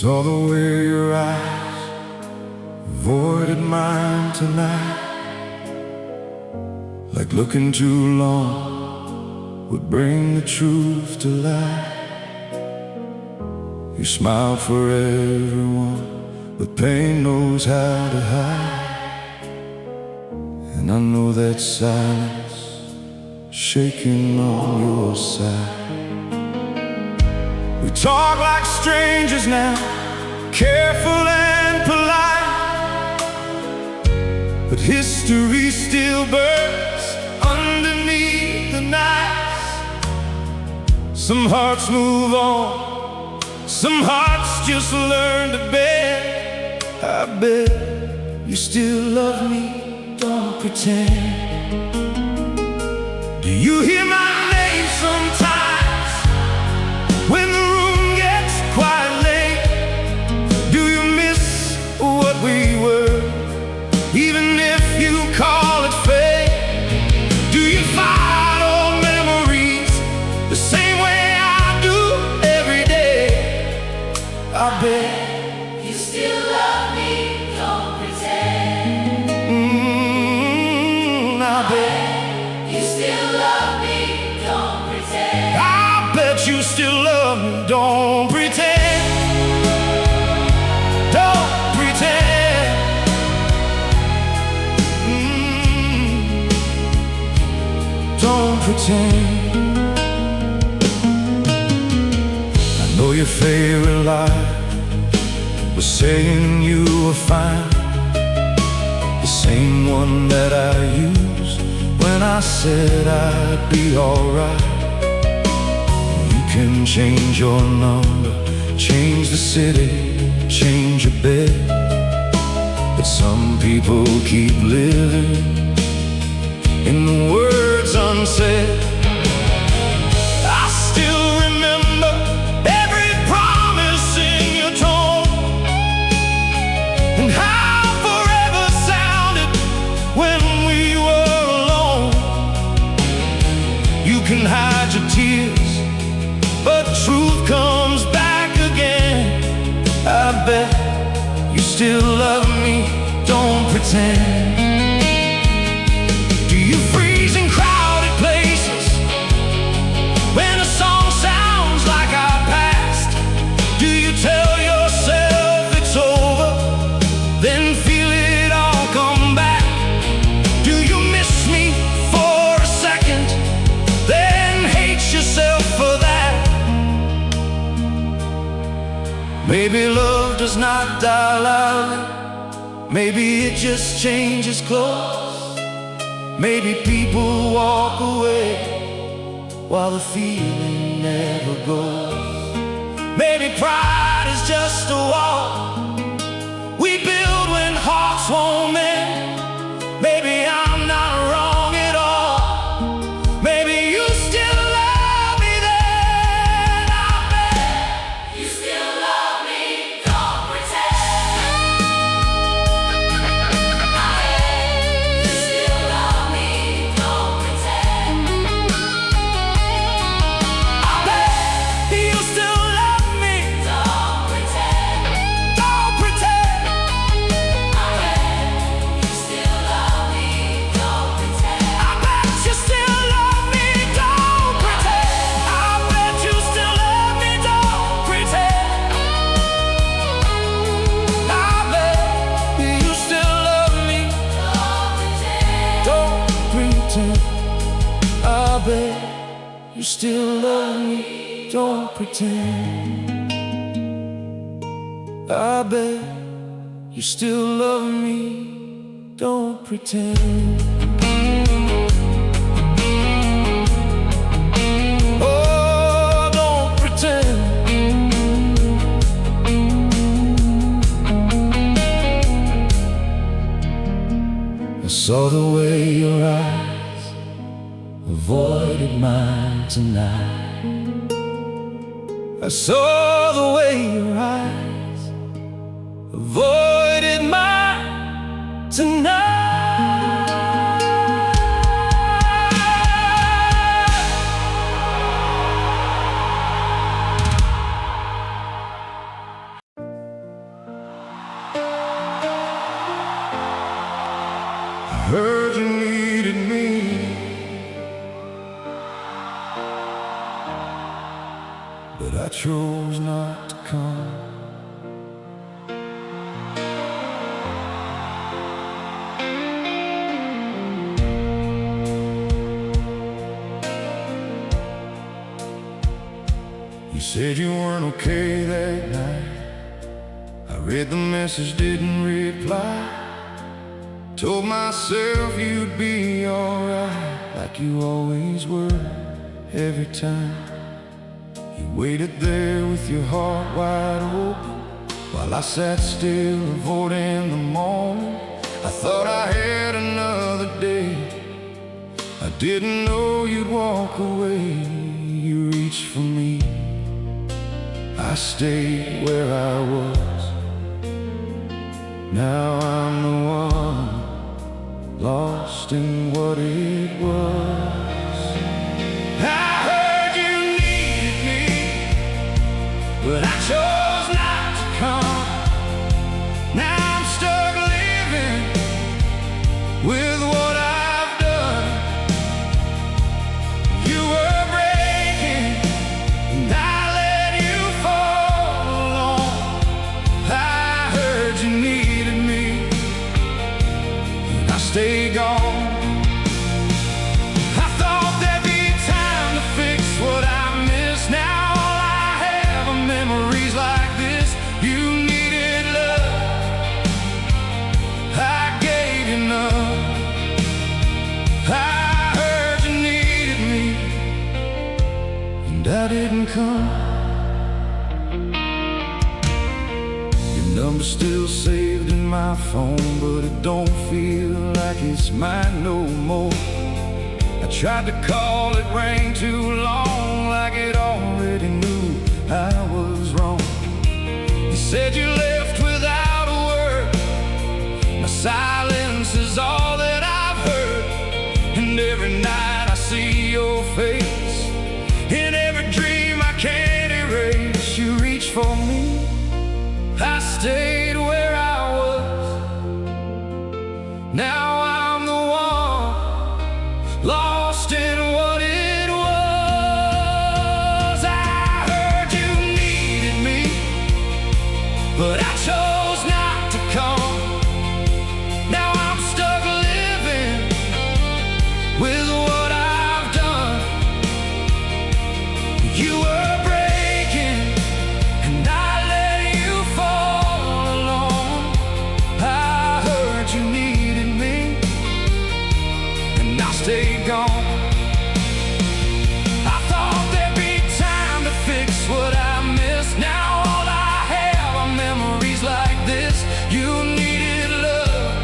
Saw the way your eyes avoided mine tonight, like looking too long would bring the truth to light. You smile for everyone, but pain knows how to hide. And I know that silence shaking on your side. We talk like strangers now, careful and polite, but history still burns underneath the nights. Some hearts move on, some hearts just learn to bend. I bet you still love me, don't pretend. Do you hear my name sometimes when the room gets quiet late? Do you miss what we were, even if you call it fate? Do you find old memories the same way I do every day? I bet you still love me, don't pretend. I bet you still love me, don't pretend. I bet you still love me, don't pretend. Don't pretend. Don't pretend. I know your favorite lie was saying you were fine, the same one that I used when I said I'd be alright. You can change your number, change the city, change your bed, but some people keep living in the words unsaid. I still remember every promise in your tone, and how forever sounded when we were alone. You can hide your tears, but truth comes back again. I bet you still love me, don't pretend. Do you freeze in crowded places when a song sounds like our past? Do you tell yourself it's over, then feel it all come back? Do you miss me for a second, then hate yourself for that? Maybe love does not die loudly, maybe it just changes clothes. Maybe people walk away while the feeling never goes. Maybe pride is just a wall we build when hearts won't mend. Maybe I'm not wrong at all, maybe you still love me then. I bet You still love me, don't pretend. You still love me, don't pretend. I bet you still love me, Don't pretend. don't pretend. I bet you still love me, don't pretend. I bet you still love me, don't pretend. I bet you still love me, don't pretend. I bet you still love me, Don't pretend. don't pretend. I bet you still love me, don't pretend. I bet you still love me, don't pretend. Oh, don't pretend. I saw the way your eyes avoided mine tonight. I saw the way your eyes avoided mine tonight. heard you needed me, but I chose not to come. You said you weren't okay that night. I read the message, didn't reply. Told myself you'd be alright, like you always were, every time. You waited there with your heart wide open, while I sat still, avoiding the moment. I thought I had another day. I didn't know you'd walk away. You reached for me, I stayed where I was. Now I'm the one, lost in what it was. I heard you needed me, but I chose not to come. Now I'm stuck living with what I've done. You were breaking, and I let you fall alone. I heard you needed me, and I stayed gone. I thought there'd be time to fix what I missed. Now all I have are memories like this. You needed love, I gave you none. I heard you needed me, and I didn't come. Your number's still saved in my phone, but it don't feel like it's mine no more. I tried to call, it rang too long, like it already knew I was wrong. You said you left without a word. My silence is all that I've heard. And every night I see your face, in every dream I can't erase. You reached for me, I stayed where I was. Now I'm the one, lost in what it was. I heard you needed me, but I chose not to come. Now I'm stuck living with what I've done. You were breaking, and I let you fall alone. I heard you needed me, and I stayed gone. I thought there'd be time to fix what I missed. Now all I have are memories like this. You needed love,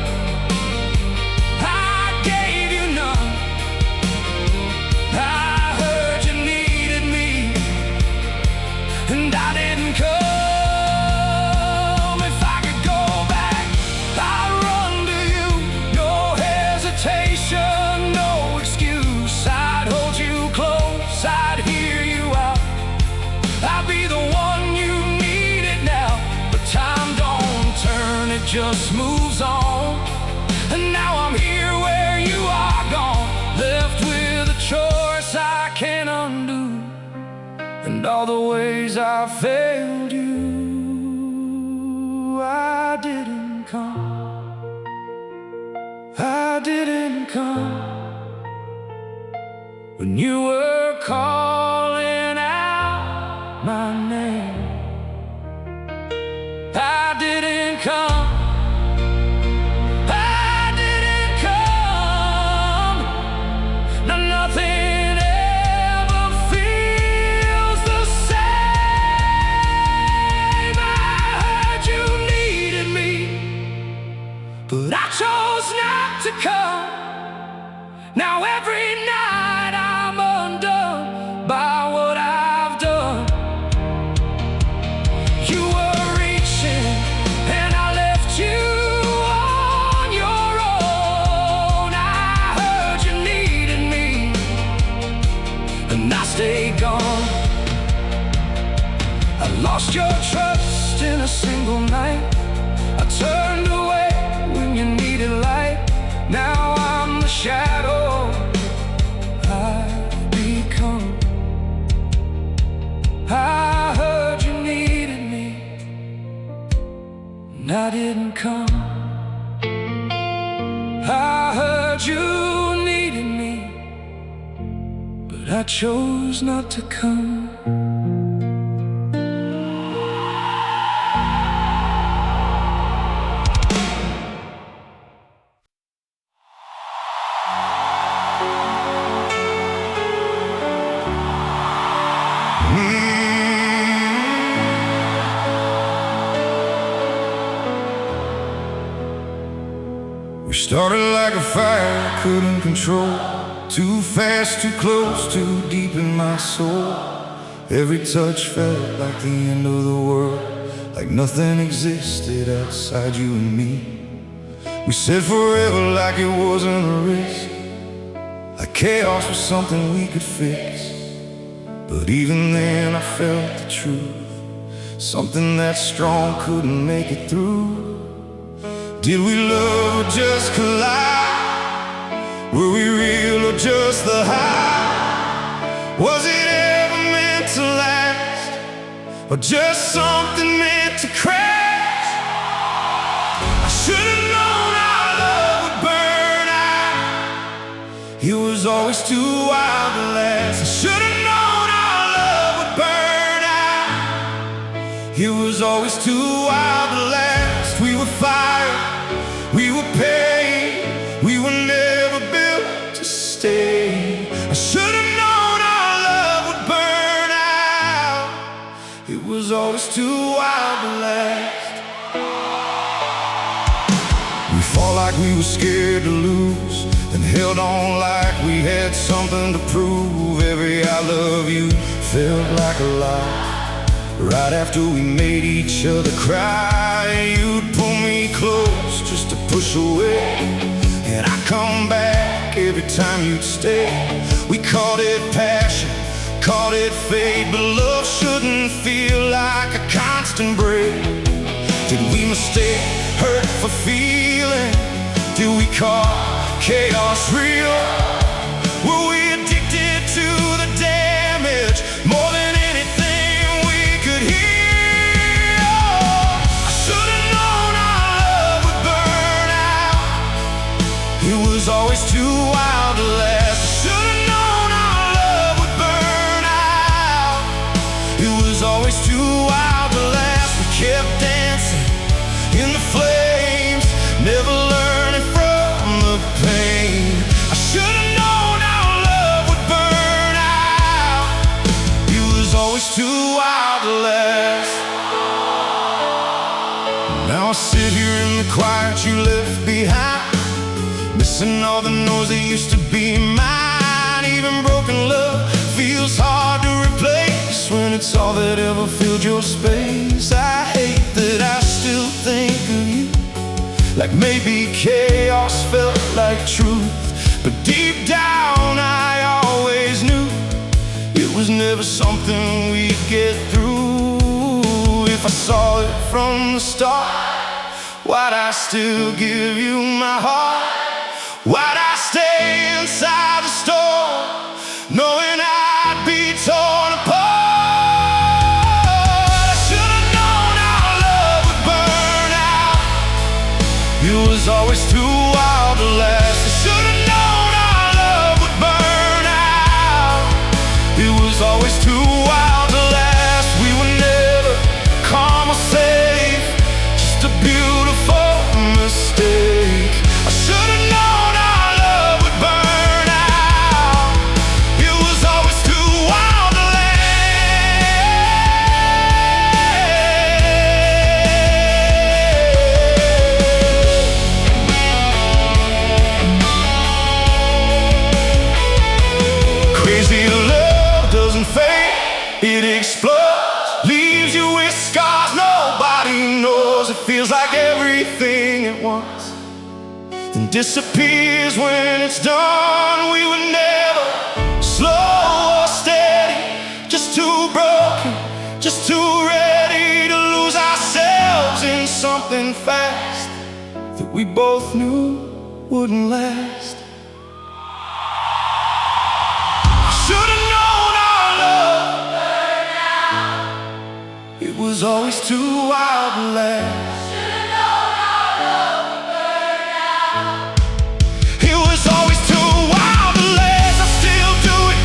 I gave you none. I heard you needed me, and I didn't come. If I could go back, I'd run to you. No hesitation, no excuse. I'd hold you close, I'd hear you out. I'd be the one you needed now. But time don't turn, it just moves on. And now I'm here where you are gone, left with a choice I can't undo, and all the ways I failed you. I didn't come, I didn't come when you were calling out my name. I didn't come, I didn't come. Now nothing ever feels the same. I heard you needed me, but I chose not to come. Now every night I'm undone by what I've done. You were reaching, and I left you on your own. I heard you needed me, and I stayed gone. I lost your trust in a single night. I turned away when you needed light. Now I'm shadow I've become. I heard you needed me, and I didn't come. I heard you needed me, but I chose not to come. We started like a fire I couldn't control. Too fast, too close, too deep in my soul. Every touch felt like the end of the world, like nothing existed outside you and me. We said forever like it wasn't a risk, like chaos was something we could fix. But even then I felt the truth, something that strong couldn't make it through. Did we love or just collide? Were we real or just the high? Was it ever meant to last, or just something meant to crash? I should've known our love would burn out. It was always too wild to last. I should've known our love would burn out. It was always too wild to last. We were fire, we were pain, we were never built to stay. I should've known our love would burn out. It was always too wild to last. We fought like we were scared to lose, then held on like we had something to prove. Every I love you felt like a lie. Right after we made each other cry, you'd pull me close just to push away, and I'd come back every time you'd stay. We called it passion, called it fate, but love shouldn't feel like a constant break. Did we mistake hurt for feeling? Did we call chaos real? Were we addicted to the damage more than anything we could heal? I should've known our love would burn out. It was always too wild to last. I should've known our love would burn out. It was always too wild to last. We kept dancing in the flames, never learning from the pain. I should've known our love would burn out. It was always too wild to last. Now I sit here in the quiet you left behind, missing all the noise that used to be mine. Even broken love feels hard to replace when it's all that ever filled your space. I hate that I still think of you, like maybe chaos felt like truth, but deep down I always knew it was never something we'd get through. If I saw it from the start, why'd I still give you my heart? Why'd I stay inside the storm, knowing I'd be torn apart? I should've known our love would burn out. It was always too wild to last. I should've known our love would burn out. It was always too wild to last. We were never calm or safe, just a beautiful mistake. I should've known our love would burn out. It was always too wild to last. Crazy love doesn't fade, it explodes, leaves you with scars nobody knows. It feels like everything at once, then disappears when it's done. We were never slow or steady, just too broken, just too ready to lose ourselves in something fast that we both knew wouldn't last. always too wild to last. Should've known our love would burn out. It was always too wild to last. I still do it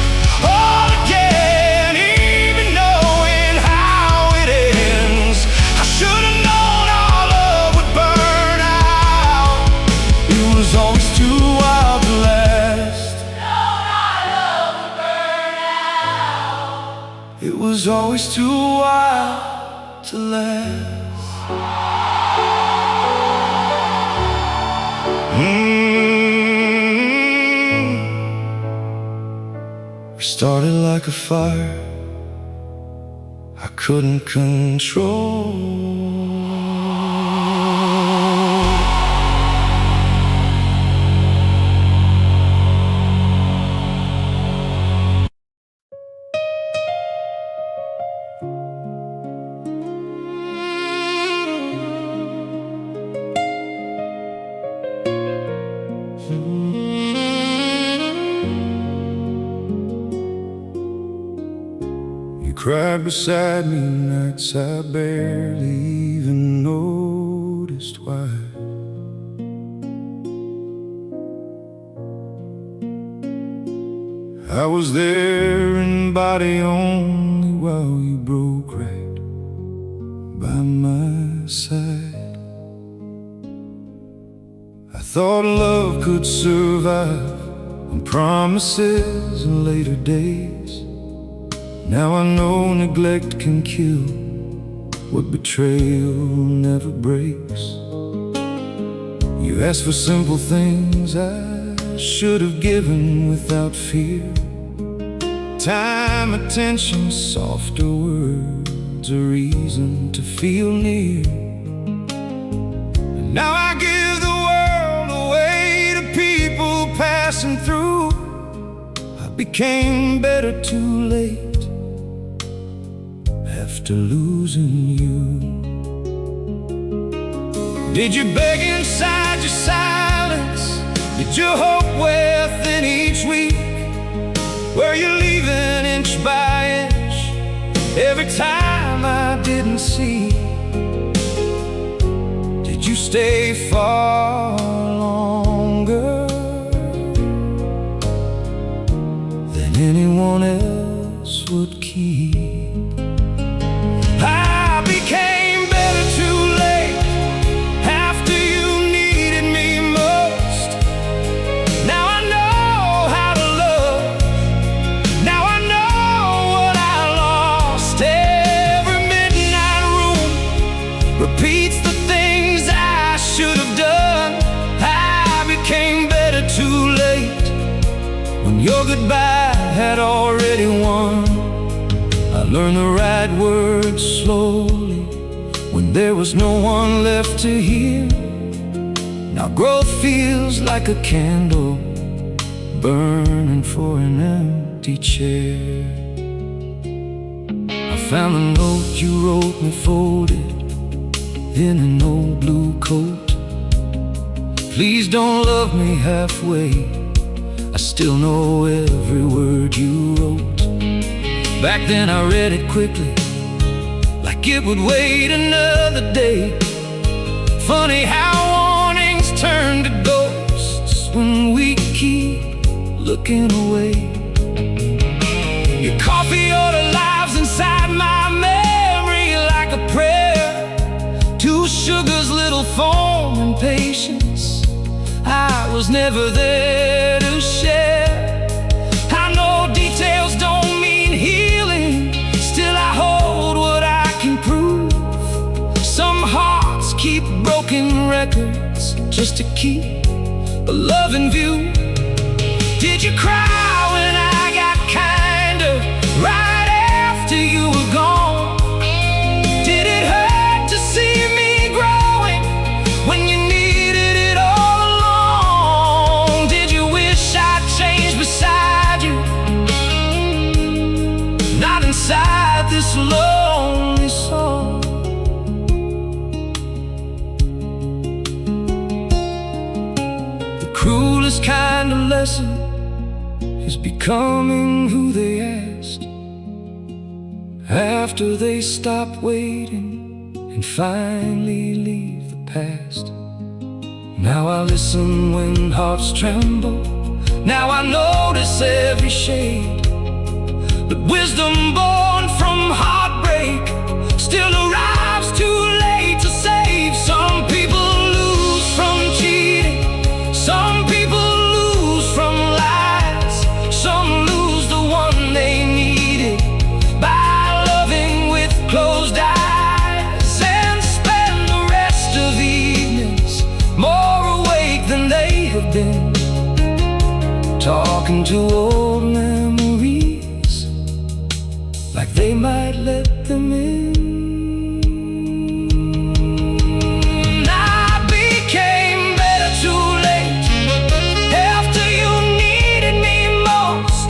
all again, even knowing how it ends. I should've known our love would burn out. It was always too wild to last. Known our love would burn out. It was always too wild to last. We started like a fire I couldn't control. You cried beside me nights I barely even noticed why. I was there in body only while you broke right by my side. I thought love could survive on promises and later days. Now I know neglect can kill what betrayal never breaks. You asked for simple things I should have given without fear. Time, attention, softer words, a reason to feel near. And now I give the world away to people passing through. I became better too late after losing you. Did you beg inside your silence? Did you hope within each week? Were you leaving inch by inch every time I didn't see? Did you stay far longer than anyone else would keep? I became better too late after you needed me most. Now I know how to love. Now I know what I lost. Every midnight room repeats the things I should have done. I became better too late when your goodbye had already won. I learned the right words slowly when there was no one left to hear. Now growth feels like a candle burning for an empty chair. I found the note you wrote me folded in an old blue coat. Please don't love me halfway, I still know every word you wrote. Back then I read it quickly, like it would wait another day. Funny how warnings turn to ghosts when we keep looking away. Your coffee order lives inside my memory like a prayer. Two sugars, little foam, and patience I was never there to share. I know details don't mean healing, still I hold what I can prove. Some hearts keep broken records just to keep a love in view. Did you cry when I got kinder right after you were gone? Did it hurt to see me growing when you needed it all along? Did you wish I'd changed beside you? Not inside this lonely song. The cruelest kind of lesson is becoming who they asked after they stopped waiting and finally leave the past. Now I listen when hearts tremble. Now I notice every shade. But wisdom born from heartbreak still arrives too late to save. Some people lose from cheating, some people lose from lies, some lose the one they needed by loving with closed eyes, and spend the rest of evenings more awake than they have been, talking to old memories like they might let them in. I became better too late, after you needed me most.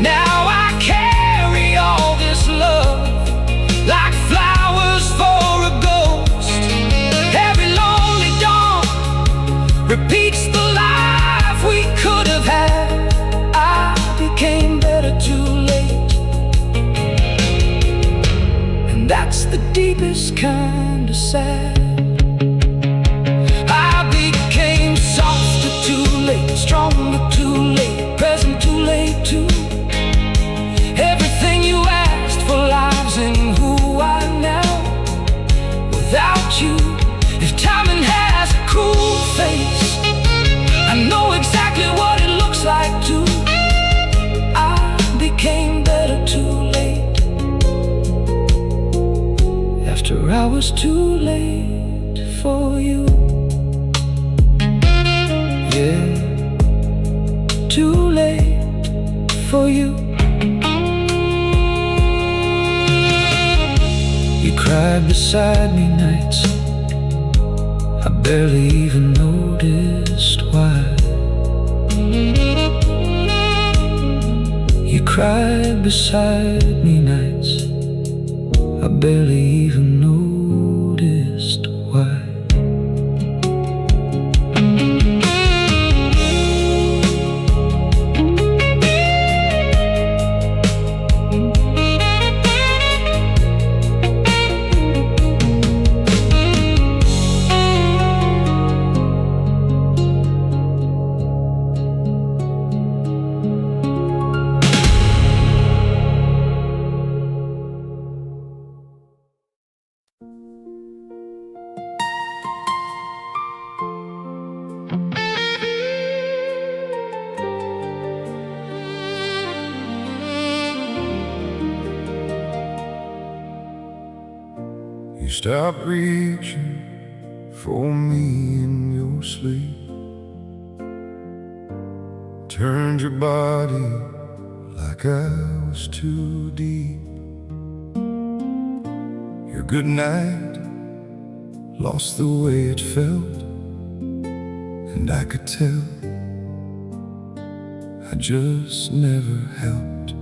Now I carry all this love like flowers for a ghost. Every lonely dawn repeats the life we could have had. I became better too late, and that's the deepest kind of sad. I became softer too late, stronger too late, present too late too. Everything you asked for lives in who I am now. Without you, if timing has a cruel face, I know exactly what it looks like too. I became better too late, after I was too late for you. Yeah, too late for you. You cried beside me nights I barely even noticed why. You cried beside me nights I barely even noticed why. You stopped reaching for me in your sleep, turned your body like I was too deep. Your good night lost the way it felt, and I could tell I just never helped.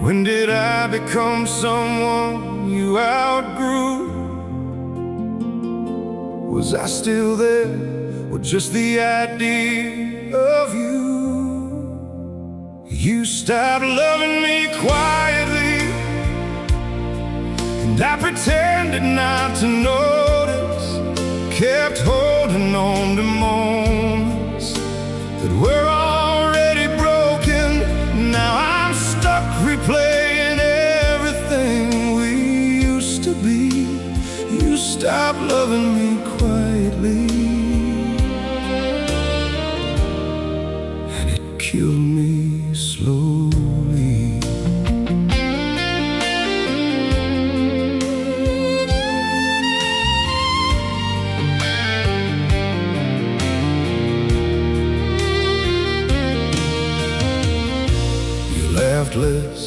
When did I become someone you outgrew? Was I still there, or just the idea of you? You stopped loving me quietly, and I pretended not to notice. Kept holding on to moments that were already broken. Now I'm stuck replaying everything we used to be. You stopped loving me quietly, and it killed me slowly. You laughed less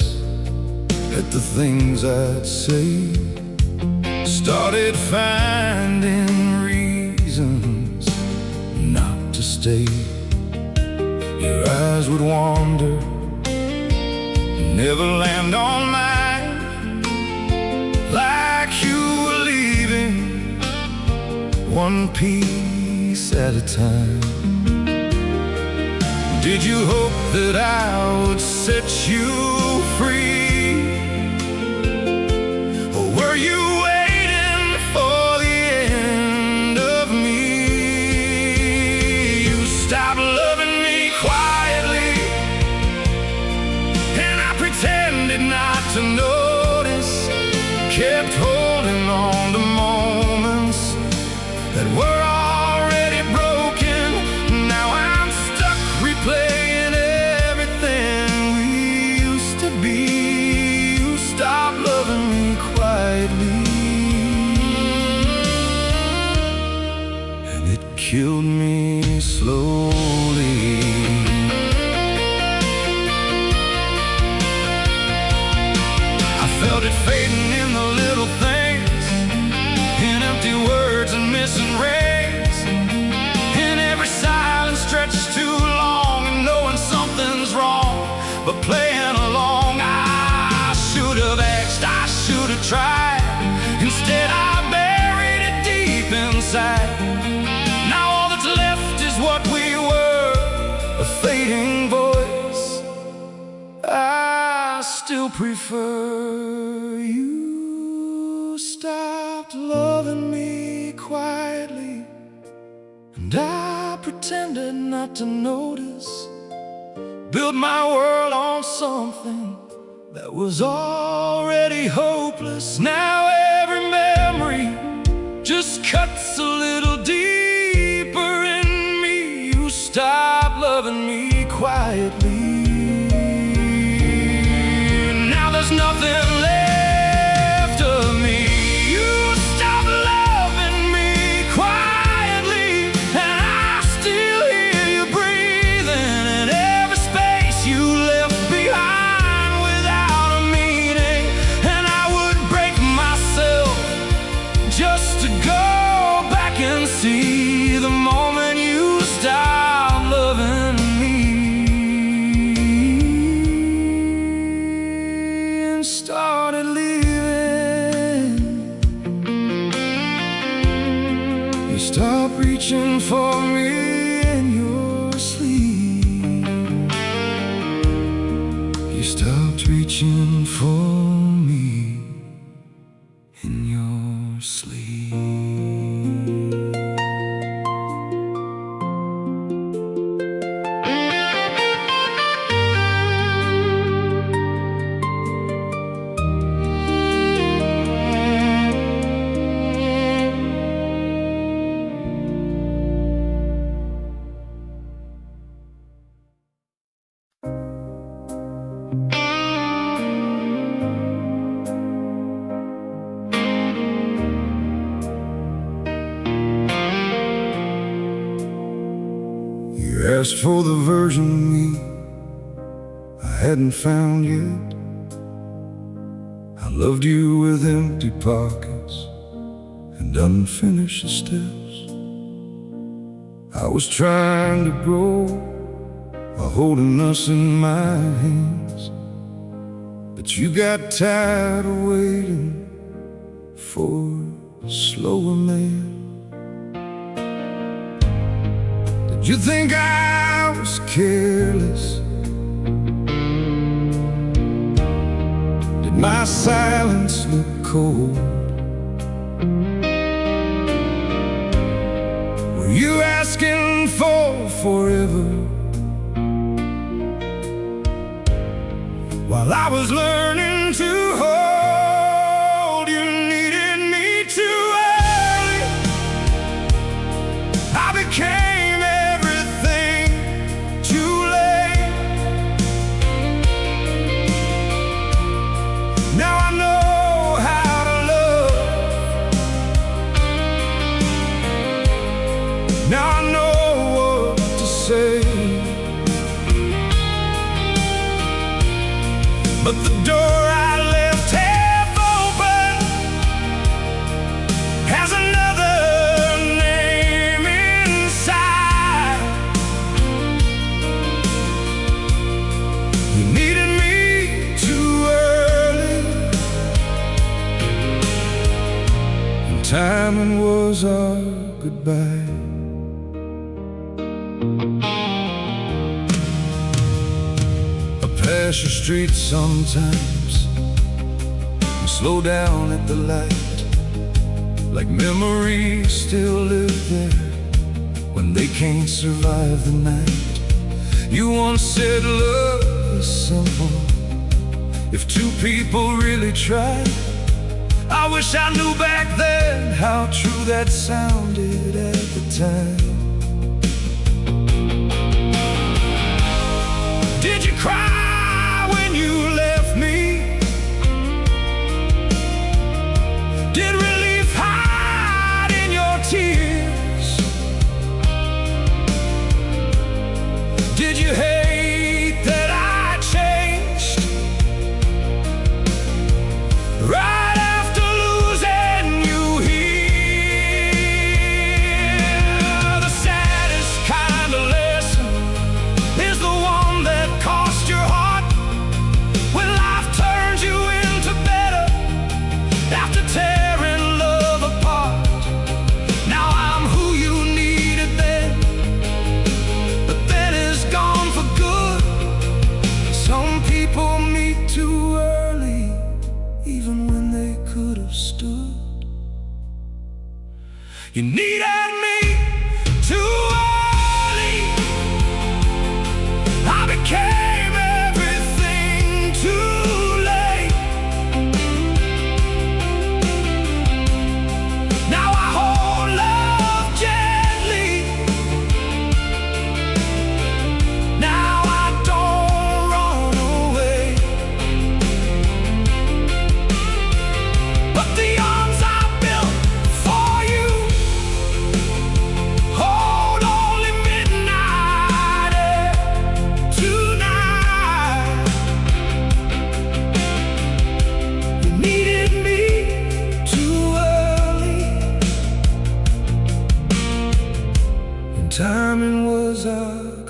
at the things I'd say, started finding reasons not to stay. Your eyes would wander, never land on mine, like you were leaving one piece at a time. Did you hope that I would set you free? Or were fading in the little things, in empty words and missing rings, in every silence stretched too long, and knowing something's wrong, but playing along. I should have asked, I should have tried. Instead I buried it deep inside. Now all that's left is what we were, a fading voice. I still prefer you stopped loving me quietly, and I pretended not to notice. Built my world on something that was already hopeless. Now every memory just cuts a little deeper in me. You stopped loving me quietly. Now there's nothing left of me. You stopped loving me quietly, and I still hear you breathing in every space you left behind without a meaning. And I would break myself just to go back and see the moment you stopped loving me and started leaving. You stopped reaching for me in your sleep. You stopped reaching for me in your sleep. You asked for the version of me I hadn't found yet. I loved you with empty pockets and unfinished steps. I was trying to grow while holding us in my hands, but you got tired of waiting for a slower man. Did you think I was careless? Did my silence look cold? Were you asking for forever while I was learning to hold? You needed me too early. I became everything too late. Now I know how to love. Now I know what to say. But the door I left half open has another name inside. You needed me too early, and timing was our goodbye. Pass your street sometimes and slow down at the light, like memories still live there when they can't survive the night. You once said love is simple if two people really tried. I wish I knew back then how true that sounded at the time. Did you cry when you left me? Did relief hide in your tears? Did you hate that I changed?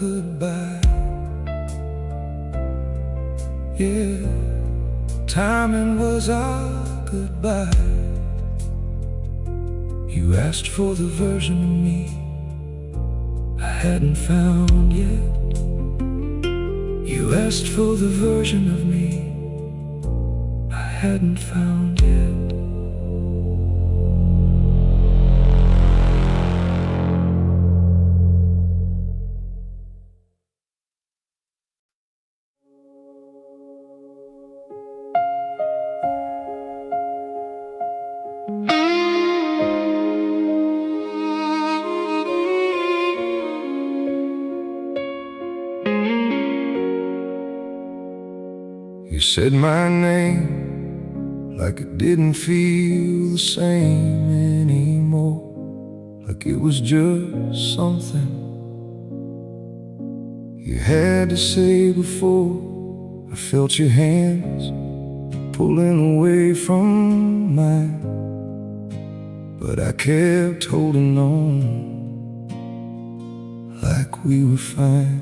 goodbye. Yeah, timing was our goodbye. You asked for the version of me I hadn't found yet. You asked for the version of me I hadn't found yet. You said my name like it didn't feel the same anymore, like it was just something you had to say before I felt your hands pulling away from mine. But I kept holding on like we were fine.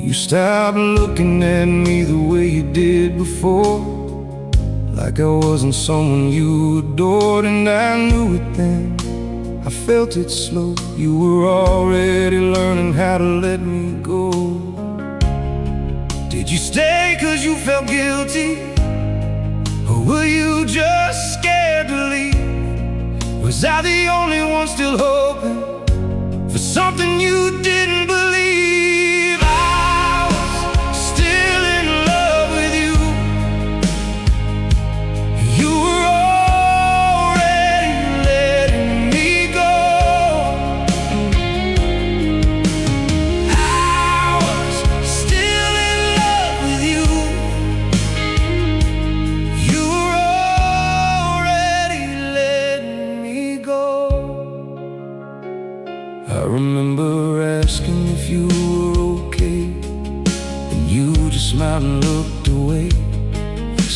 You stopped looking at me the way you did before, like I wasn't someone you adored, and I knew it then. I felt it slow. You were already learning how to let me go. Did you stay 'cause you felt guilty, or were you just scared to leave? Was I the only one still hoping for something you didn't believe? I was still in love with you. You were already letting me go. I was still in love with you. You were already letting me go. I remember asking if you were okay, and you just smiled and looked away.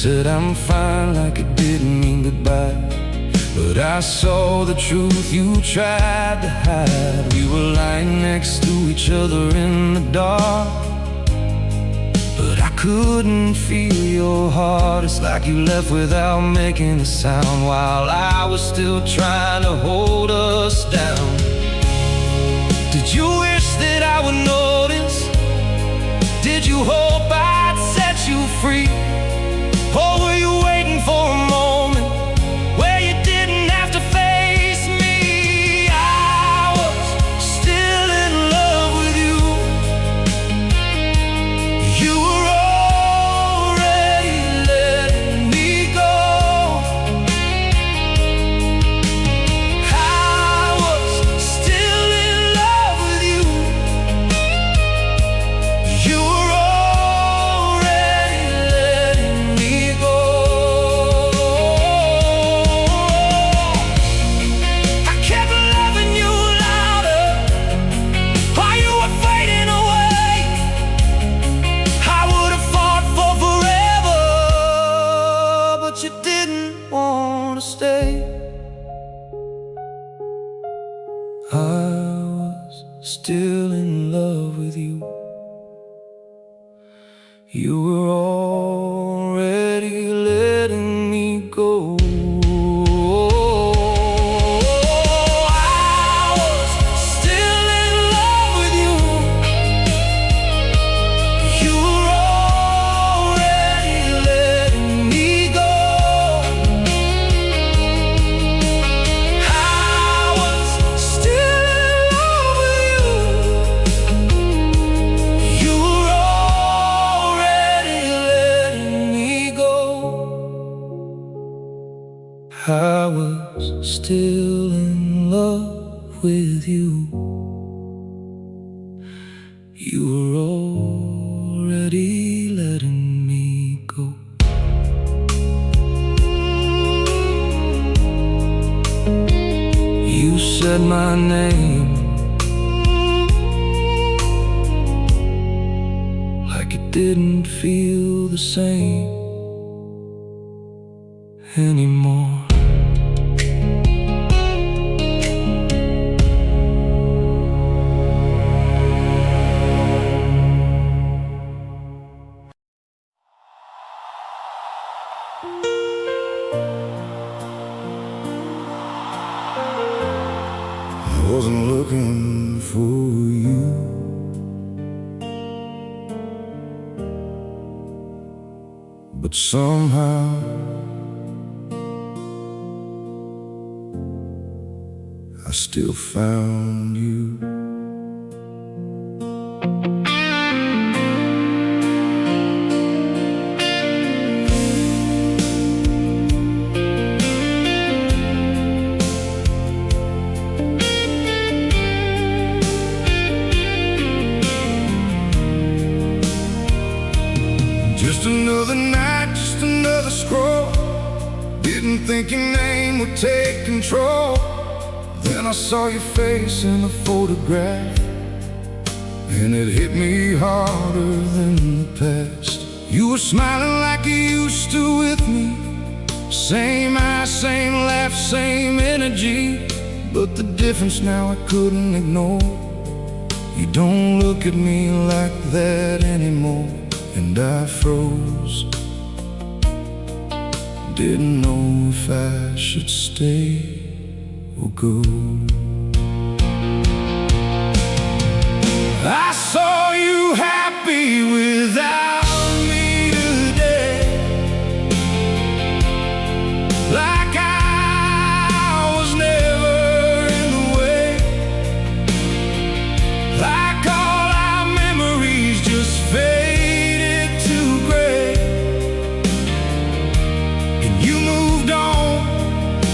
Said I'm fine, like it didn't mean goodbye. But I saw the truth you tried to hide. We were lying next to each other in the dark, but I couldn't feel your heart. It's like you left without making a sound, while I was still trying to hold us down. Did you wish that I would notice? Did you hope I'd set you free? Or were you waiting for a moment where you didn't have to face me? I was still in love with you. You were already letting me go. I was still in love with you. You were already letting me go. I kept loving you louder while you were fading away. I would have fought for forever, but you didn't want to stay. I was still in love with you. You were already letting me go. I was still in love with you. You were already letting me go. I was still in love with you. You were already letting me go. I was still in love with you. You were already letting me go. You said my name like it didn't feel the same anymore. but somehow I still found you. Just another night, just another scroll. Didn't think your name would take control. Then I saw your face in the photograph, and it hit me harder than the past. You were smiling like you used to with me. Same eyes, same laugh, same energy. But the difference now I couldn't ignore. You don't look at me like that anymore. And I froze, didn't know if I should stay or go. I saw you happy without me today, like I was never in the way, like all our memories just faded to gray. And you moved on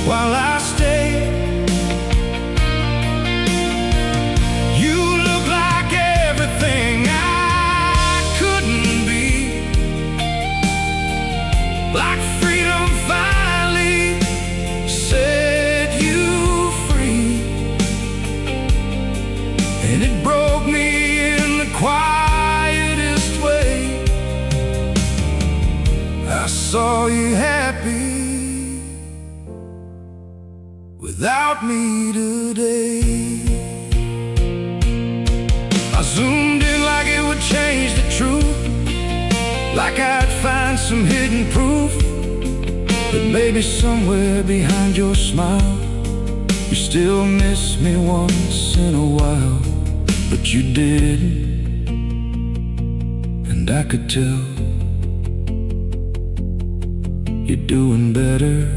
while I stayed. You look like everything I couldn't be, like freedom finally set you free. And it broke me in the quietest way. I saw you happy without me today. I zoomed in like it would change the truth, like I'd find some hidden proof that maybe somewhere behind your smile you still miss me once in a while. But you didn't, and I could tell. You're doing better,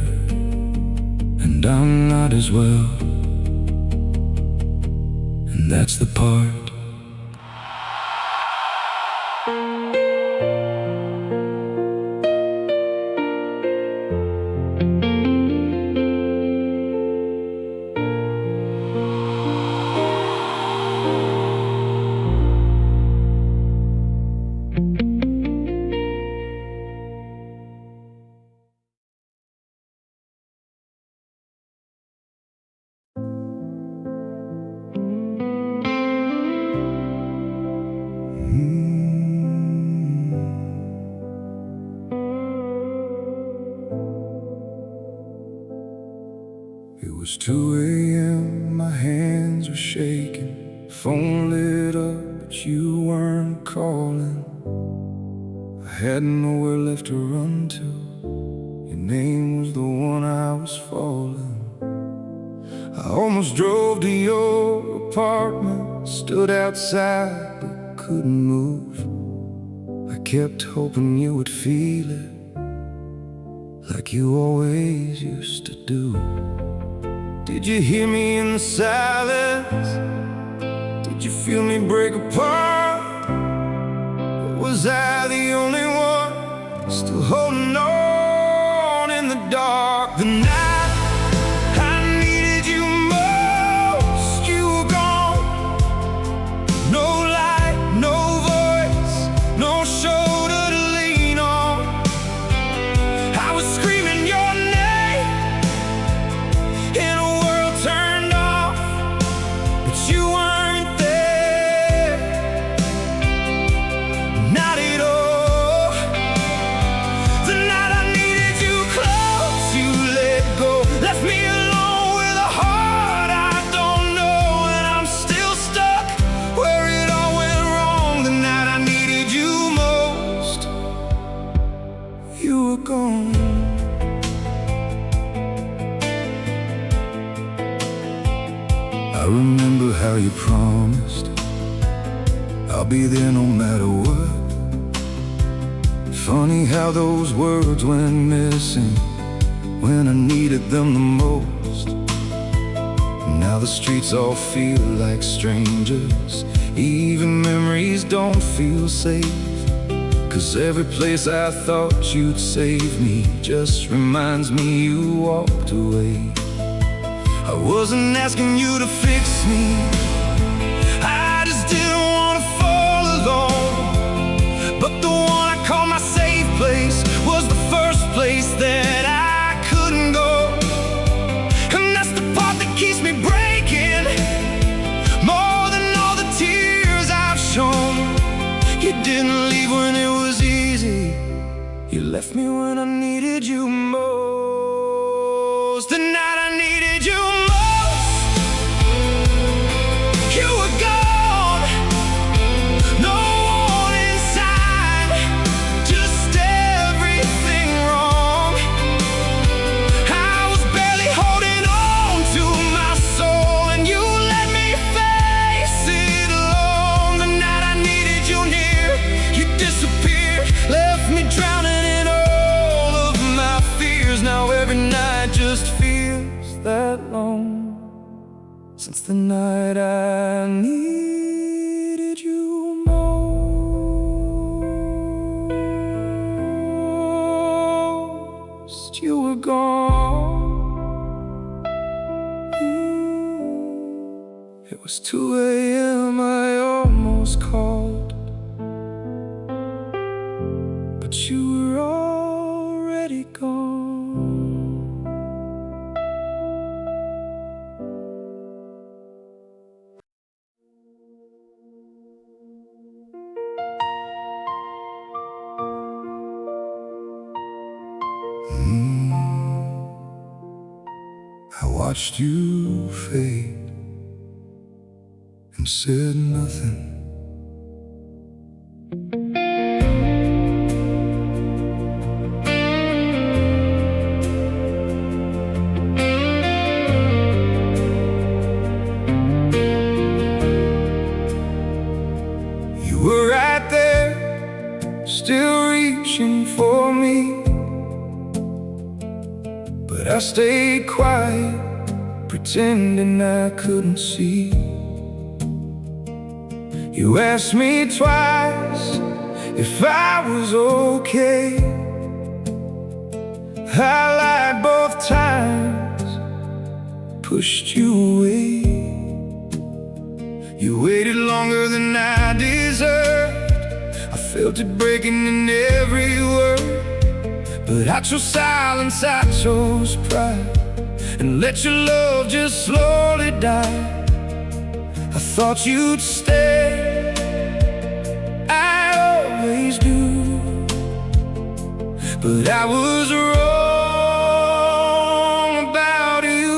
and I'm not as well. And that's the part. It was 2 a.m., my hands were shaking. Phone lit up, but you weren't calling. I had nowhere left to run to. Your name was the one I was falling. I almost drove to your apartment, stood outside but couldn't move. I kept hoping you would feel it, like you always used to do. Did you hear me in the silence? Did you feel me break apart? Or was I the only one still holding on in the dark? The night I needed you most, you were gone. No light, no voice, no shoulder to lean on. I was screaming your name in a world turned off, but you weren't there, not at all. The night I needed you close, you let go, left me alone with a heart I don't know. And I'm still stuck where it all went wrong. The night I needed you most, you were gone. I remember how you promised I'll be there no matter what. Funny how those words went missing when I needed them the most. Now the streets all feel like strangers, even memories don't feel safe. 'Cause every place I thought you'd save me just reminds me you walked away. I wasn't asking you to fix me, I just didn't want to fall alone. But the one I call my safe place was the first place that I couldn't go. And that's the part that keeps me breaking more than all the tears I've shown. You didn't leave when it was easy, you left me when I needed you most. The night I needed you most, you were gone. No warning sign, just everything wrong. I was barely holding on to my soul, and you let me face it alone. The night I needed you near, you disappeared, left me drowning in all of my fears. Now every night just feels that long since the night I needed you most. You were gone. It was 2 a.m. I almost called, but you were already gone. I watched you fade and said nothing. You were right there, still reaching for me, but I stayed quiet, pretending I couldn't see. You asked me twice if I was okay. I lied both times, pushed you away. You waited longer than I deserved, I felt it breaking in every word. But I chose silence, I chose pride, and let your love just slowly die. I thought you'd stay, I always do, but I was wrong about you.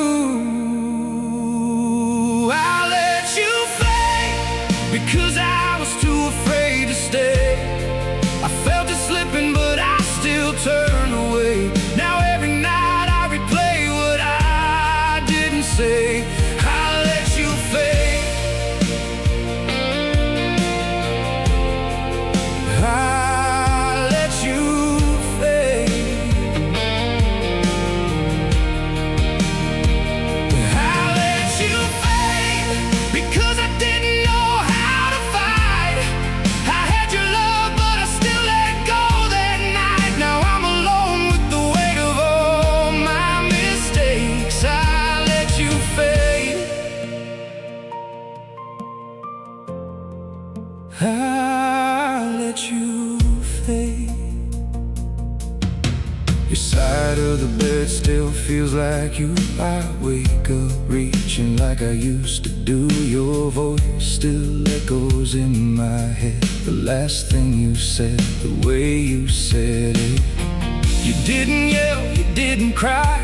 I let you fade because I was too afraid to stay. I felt it slipping, but I still turned away. Now every night I replay what I didn't say. I let you fade, I let you fade, I let you fade because I didn't know how to fight. I had your love, but I still let go that night. Now I'm alone with the weight of all my mistakes. I let you fade, I let you fade. Your side of the bed still feels like you. I wake up reaching like I used to do. Your voice still echoes in my head, the last thing you said, the way you said it. You didn't yell, you didn't cry,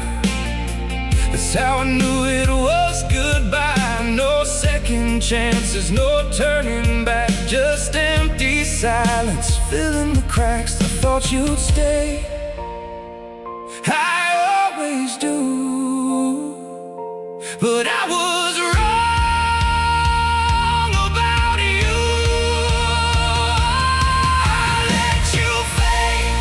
that's how I knew it was goodbye. No second chances, no turning back, just empty silence filling the cracks. I thought you'd stay, I always do, but I was wrong about you. I let you fade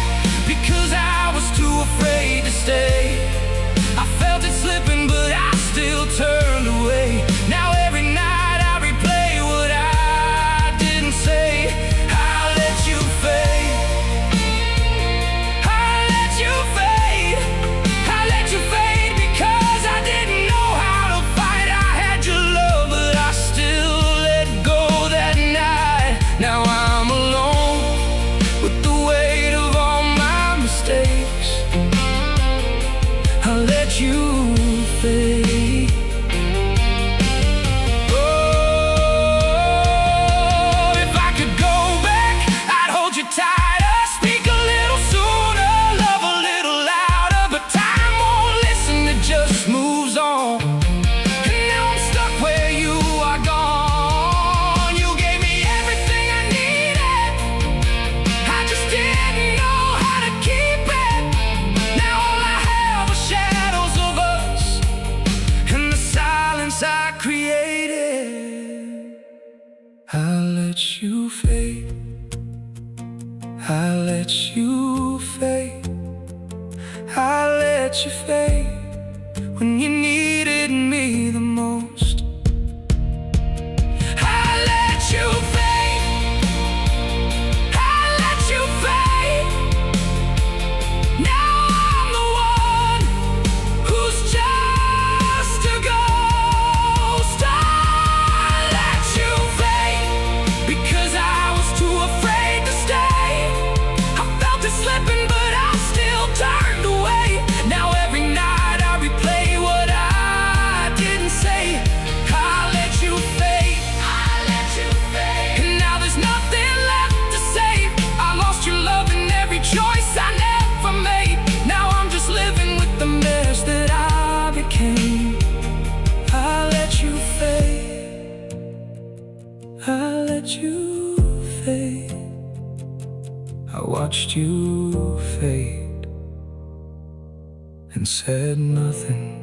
I let you fade. I let you fade. I let you fade when you needed me the most. I let you fade. I let you fade. Now I'm the one who's just a ghost. I let you fade because I was too afraid to stay. I felt it slipping, but I still turned away. Now every night I replay what I didn't say. I let you fade. I let you fade. And now there's nothing left to save. I lost your love in every choice I never made. Now I'm just living with the mess that I became. I let you fade. I let you fade. I watched you fade and said nothing.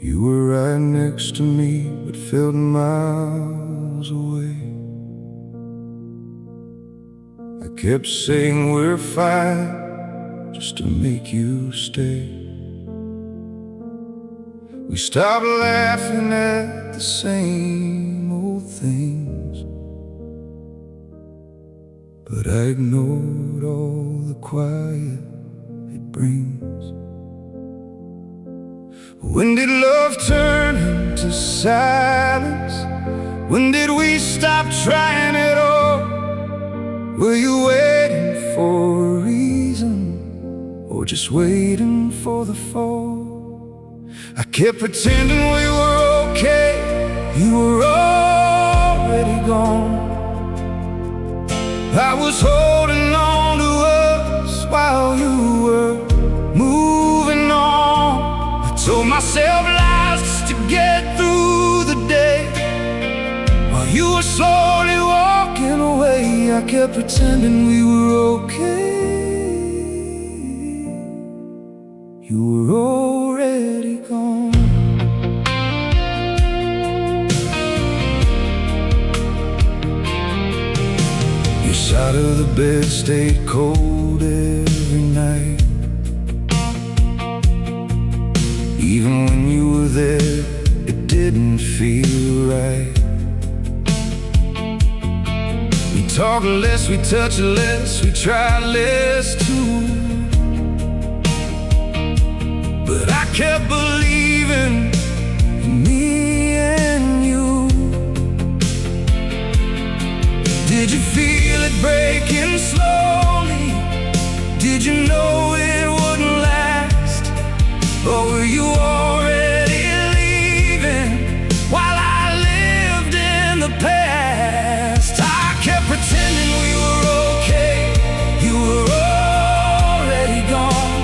You were right next to me, but felt miles away. I kept saying we're fine, just to make you stay. We stopped laughing at the same old things, but I ignored all the quiet it brings. When did love turn into silence? When did we stop trying at all? Were you waiting for a reason, or just waiting for the fall? I kept pretending we were okay. You were already gone. I was holding on to us while you were moving on. I told myself lies just to get through the day. While you were slowly walking away, I kept pretending we were okay. You were already gone. Your side of the bed stayed cold every night. Even when you were there, it didn't feel right. We talked less, we touched less, we tried less too. But I kept believing in me and you. Did you feel it breaking slowly? Did you know it wouldn't last? Or were you already leaving while I lived in the past? I kept pretending we were okay. You were already gone.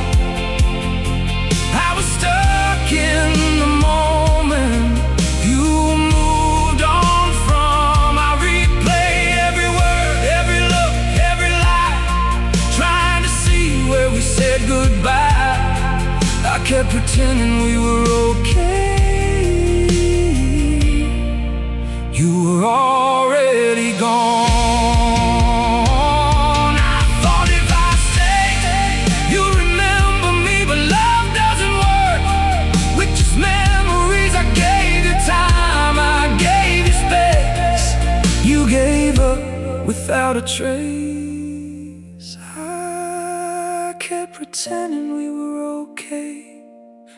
I was stuck in the moment you moved on from. I replay every word, every look, every lie, trying to see where we said goodbye. I kept pretending we were okay. You were already gone. I thought if I stayed, you'd remember me, but love doesn't work with just memories. I gave you time, I gave you space. You gave up without a trace. I kept pretending we were okay.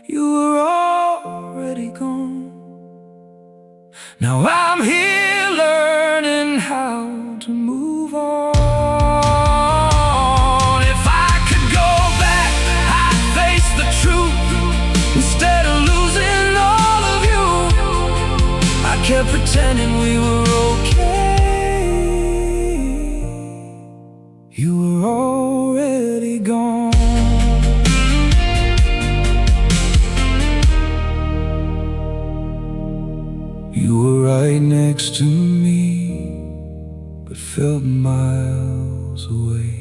You were already gone. Now I'm here learning how to move on. If I could go back, I'd face the truth instead of losing all of you. I kept pretending we were okay. You were already gone. You were right next to felt miles away.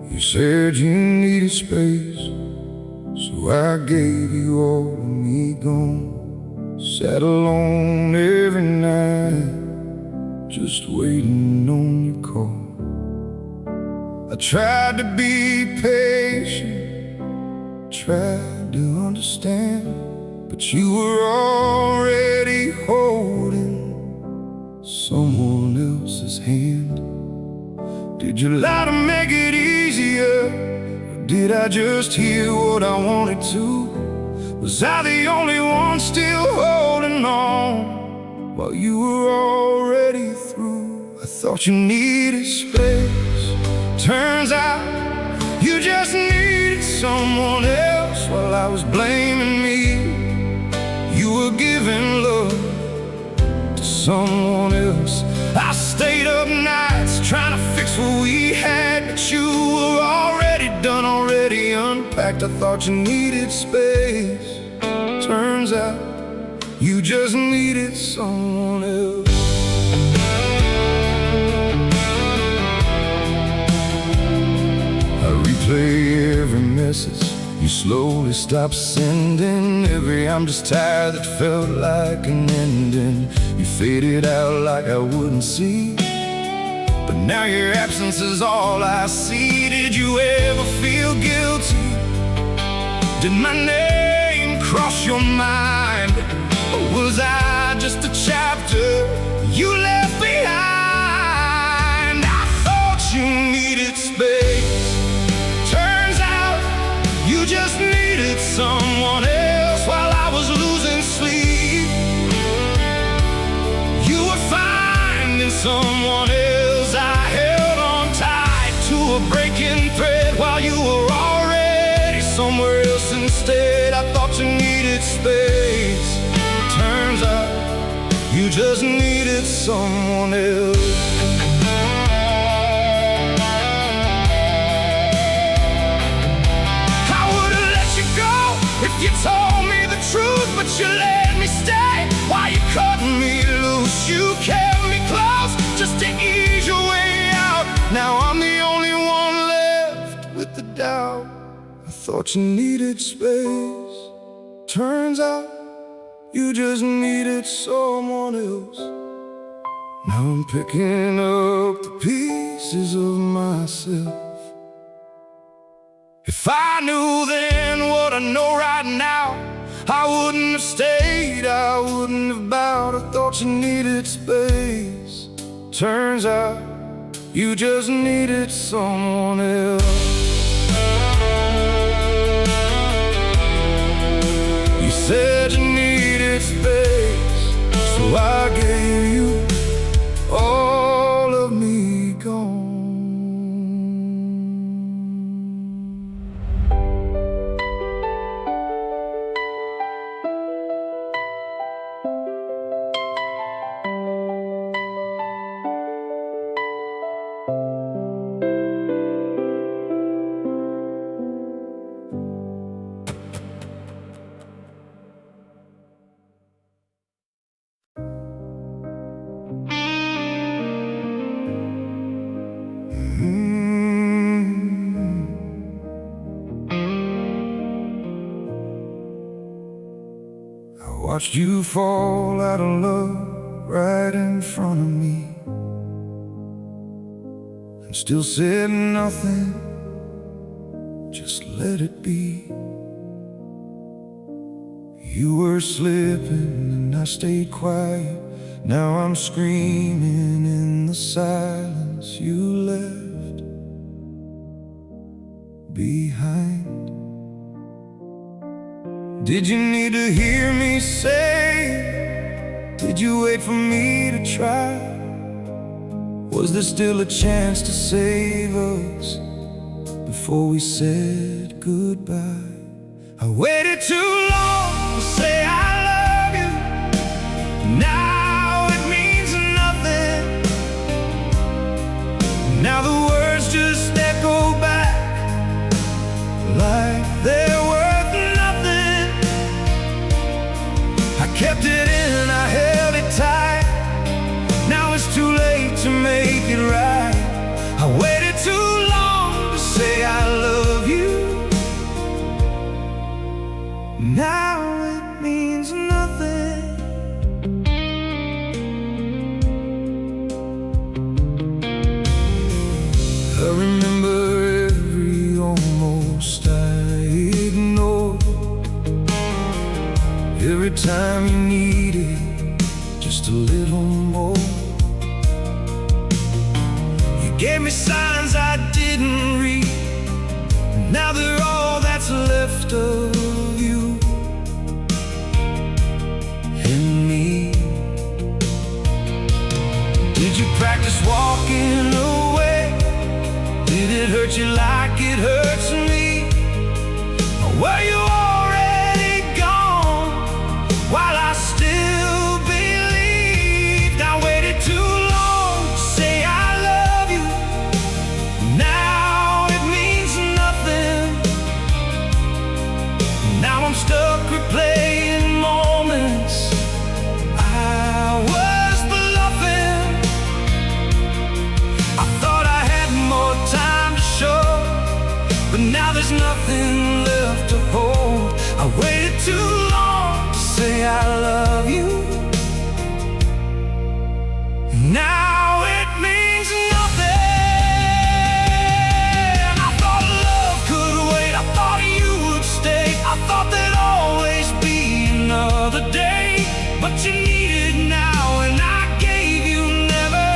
You said you needed space, so I gave you all of me. Gone, sat alone every night, just waiting on your call. I tried to be patient, tried to understand, but you were already holding someone else's hand. Did you lie to make it easier, or did I just hear what I wanted to? Was I the only one still holding on while you were already through? I thought you needed space. Turns out you just needed someone else while I was blaming me. You were giving love to someone else. I stayed up nights trying to fix what we had, but you were already done, already unpacked. I thought you needed space. Turns out you just needed someone else. I replay every message you slowly stopped sending, every "I'm just tired" that felt like an ending. You faded out like I wouldn't see, but now your absence is all I see. Did you ever feel guilty? Did my name cross your mind? Or was I just a chapter you left behind? I thought you needed space. Turns out you just needed someone else while I was losing sleep. You were finding someone else. I held on tight to a breaking thread while you were already somewhere else instead. I thought you needed space. Turns out you just needed someone else. I would've let you go if you told me the truth, but you let me stay while you cut me loose. You kept me close just to ease your way out. Now I'm the only one left with the doubt. I thought you needed space. Turns out you just needed someone else. Now I'm picking up the pieces of myself. If I knew then what I know right now, I wouldn't have stayed, I wouldn't have bowed. I thought you needed space. Turns out you just needed someone else. You said you needed space, so I gave you all of me. Gone. Watched you fall out of love right in front of me, and still said nothing, just let it be. You were slipping and I stayed quiet. Now I'm screaming in the silence you left behind. Did you need to hear me say? Did you wait for me to try? Was there still a chance to save us before we said goodbye? I waited too long to say I love you. Now it means nothing. Now the words just echo back like they're worth nothing. I kept it in, I held it tight. Now it's too late to make it right. I waited too long to say I love you. Now it means nothing. I remember every almost I ignored. Every time you needed just a little more. You gave me signs I didn't read. Now they're all that's left of you and me. Did you practice walking away? Did it hurt you like it hurts me? Or were you already gone while I still believed? I waited too long to say I love you. Now it means nothing. Now I'm stuck replaying moments I was bluffing. I thought I had more time to show, but now there's nothing left to hold. I waited too long to say I love you. Now it means nothing. I thought love could wait. I thought you would stay. I thought there'd always be another day. But you need it now, and I gave you never.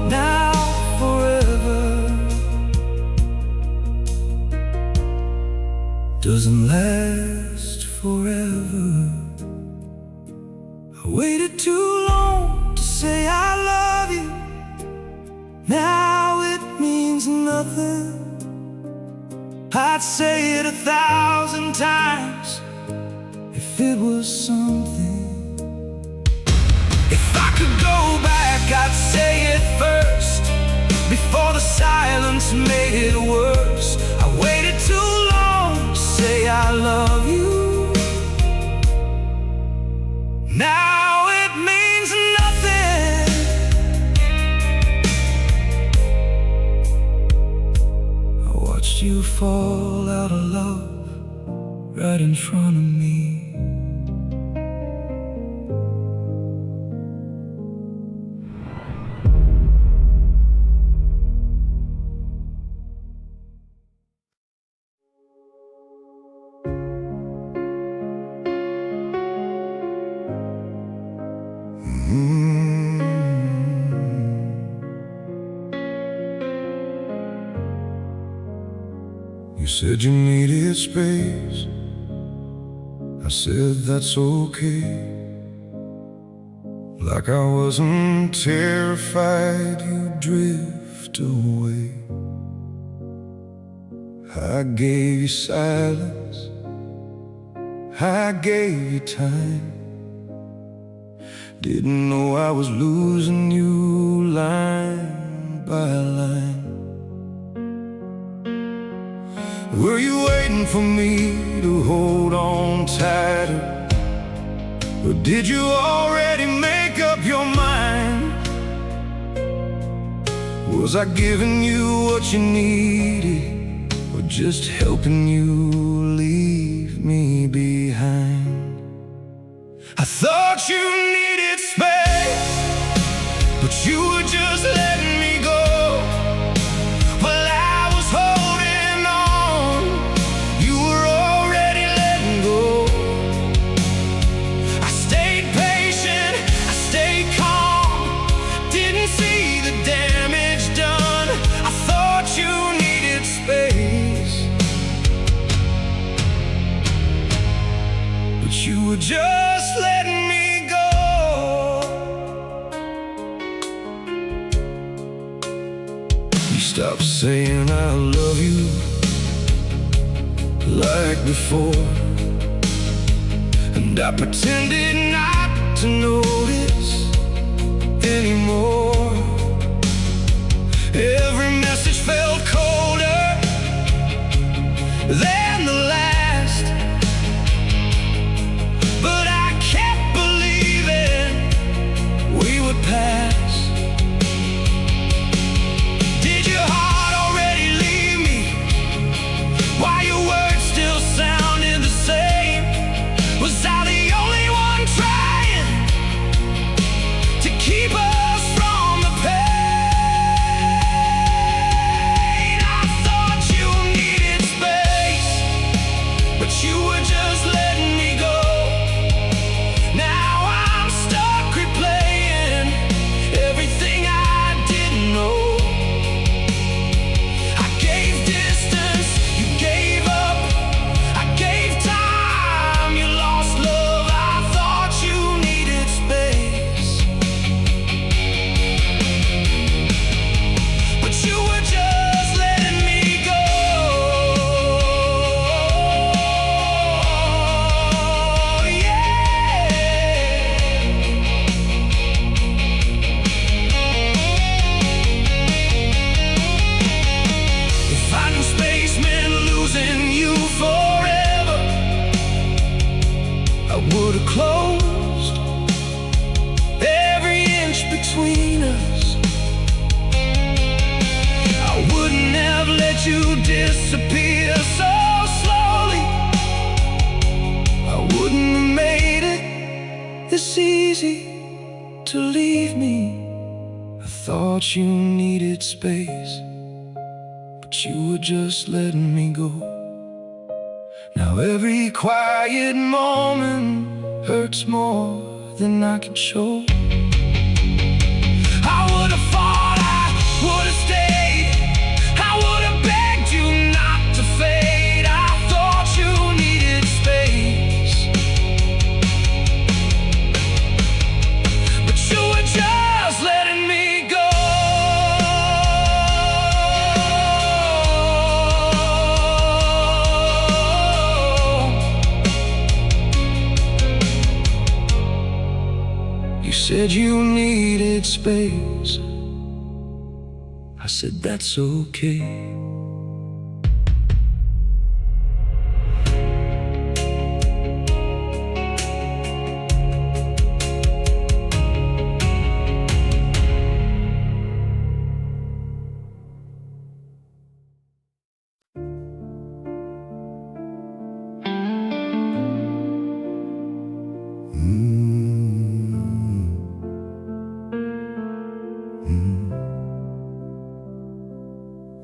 Now forever Doesn't last forever. I waited too long to say I love you. Now it means nothing. I'd say it 1,000 times if it was something. If I could go back, I'd say it first, before the silence made it worse. I waited too long to say I love you. Now it means nothing. I watched you fall out of love right in front of me. You said you needed space. I said that's okay. Like I wasn't terrified you'd drift away. I gave you silence, I gave you time. Didn't know I was losing you line by line. Were you waiting for me to hold on tighter? Or did you already make up your mind? Was I giving you what you needed, or just helping you leave me behind? I thought you needed space, but you were just letting me go. Well, I was holding on, you were already letting go. I stayed patient, I stayed calm, didn't see the damage done. I thought you needed space, but you were just letting me go. Stop saying I love you like before, and I pretended not to notice anymore. Every message felt colder than the last, but I kept believing we would pass. Did your heart already leave me? Why your words still sounded the same? Was I the only one trying to keep us from the pain? I thought you needed space, but you were just letting me go. Now I'm stuck replaying everything I didn't know. I gave distance, you gave up. I gave time, you lost love. I thought you needed space, but you were just letting me go. If I knew space meant losing you forever, I would've closed every inch between us. I wouldn't have let you disappear so slowly. I wouldn't have made it this easy to leave me. I thought you needed space, but you were just letting me go. Now every quiet moment hurts more than I can show. I would have fought, I would have stayed, I would have begged you not to fade. I thought you needed space, but you were just letting me go. You said you needed space. I said that's okay.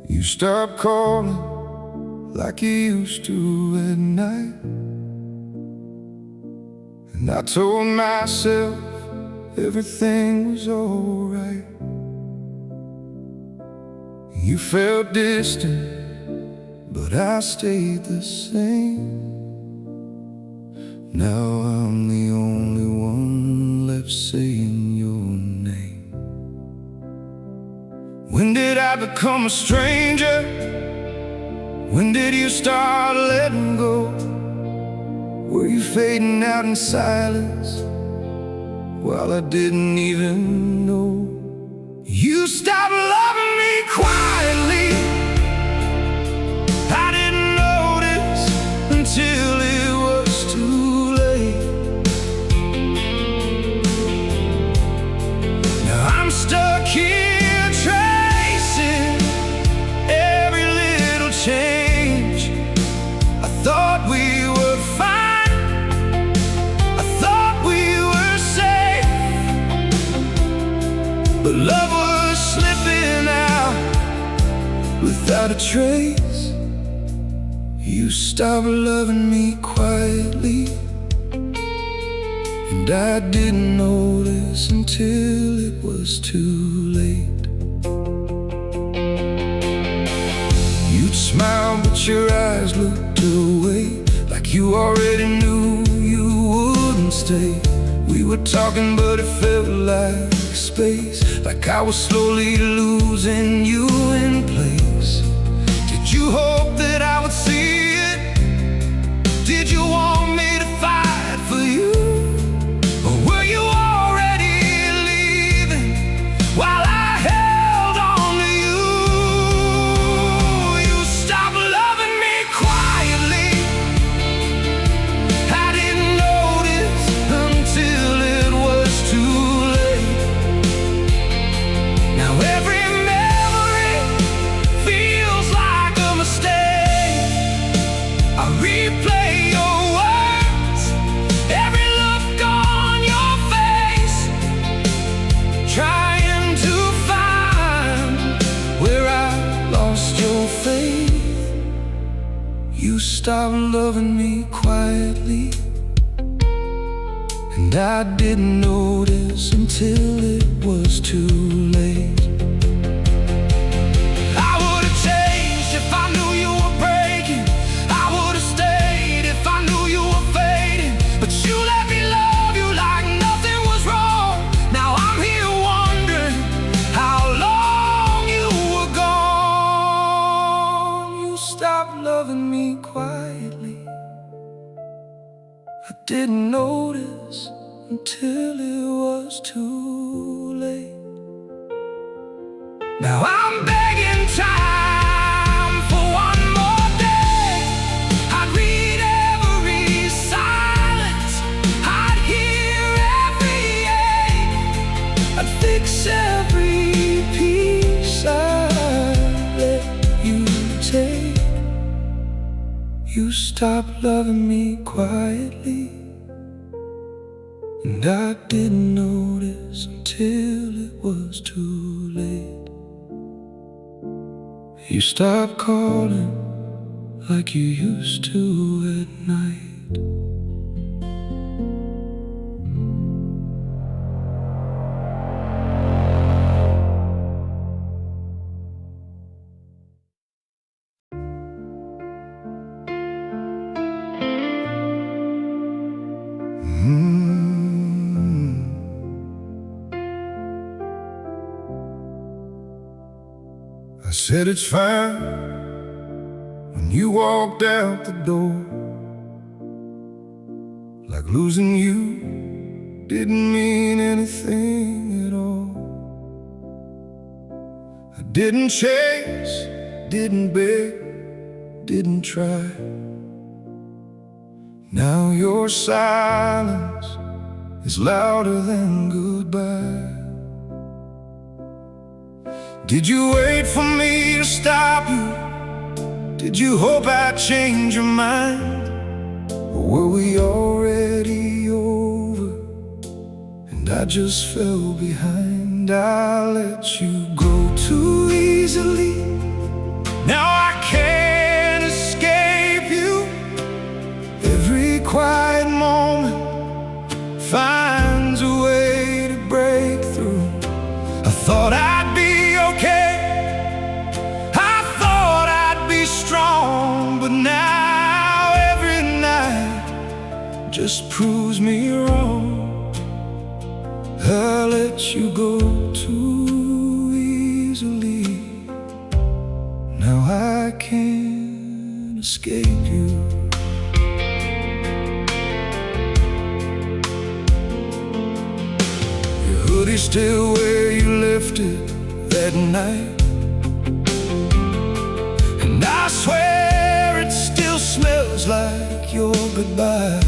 You stopped calling like you used to at night, and I told myself everything was alright. You felt distant, but I stayed the same. Now I'm the only one left saying your name. When did I become a stranger? When did you start letting go? Were you fading out in silence while I didn't even know? You stopped loving me quietly. I didn't notice until it was too late. Now I'm stuck here change. I thought we were fine, I thought we were safe, but love was slipping out without a trace. You stopped loving me quietly, and I didn't notice until it was too late. Smile, but your eyes looked away, like you already knew you wouldn't stay. We were talking, but it felt like space, like I was slowly losing you in place. Did you hope that I would see it? Did you want me to fight for you? Or were you already leaving while I held on to you? You stopped loving me quietly. I didn't notice until it was too late. Now every memory feels like a mistake. I replay your words, every look on your face, trying to find where I lost your faith. You stopped loving me quietly, and I didn't notice until it was too late. I would've changed if I knew you were breaking. I would've stayed if I knew you were fading. But you let me love you like nothing was wrong. Now I'm here wondering how long you were gone. You stopped loving me quietly. I didn't notice until it was too late. Now I'm begging time for one more day. I'd read every silence, I'd hear every ache, I'd fix every piece I let you take. You stopped loving me quietly, and I didn't notice until it was too late. You stopped calling like you used to at night. I said it's fine when you walked out the door, like losing you didn't mean anything at all. I didn't chase, didn't beg, didn't try. Now your silence is louder than goodbye. Did you wait for me to stop you? Did you hope I'd change your mind? Or were we already over and I just fell behind? I let you go too easily. Now I can't escape you. Every quiet moment finds a way to break through. I thought I'd be okay, I thought I'd be strong, but now every night just proves me wrong. I let you go too easily. Now I can't escape you. Your hoodie's still where you left it that night, and I swear it still smells like your goodbye.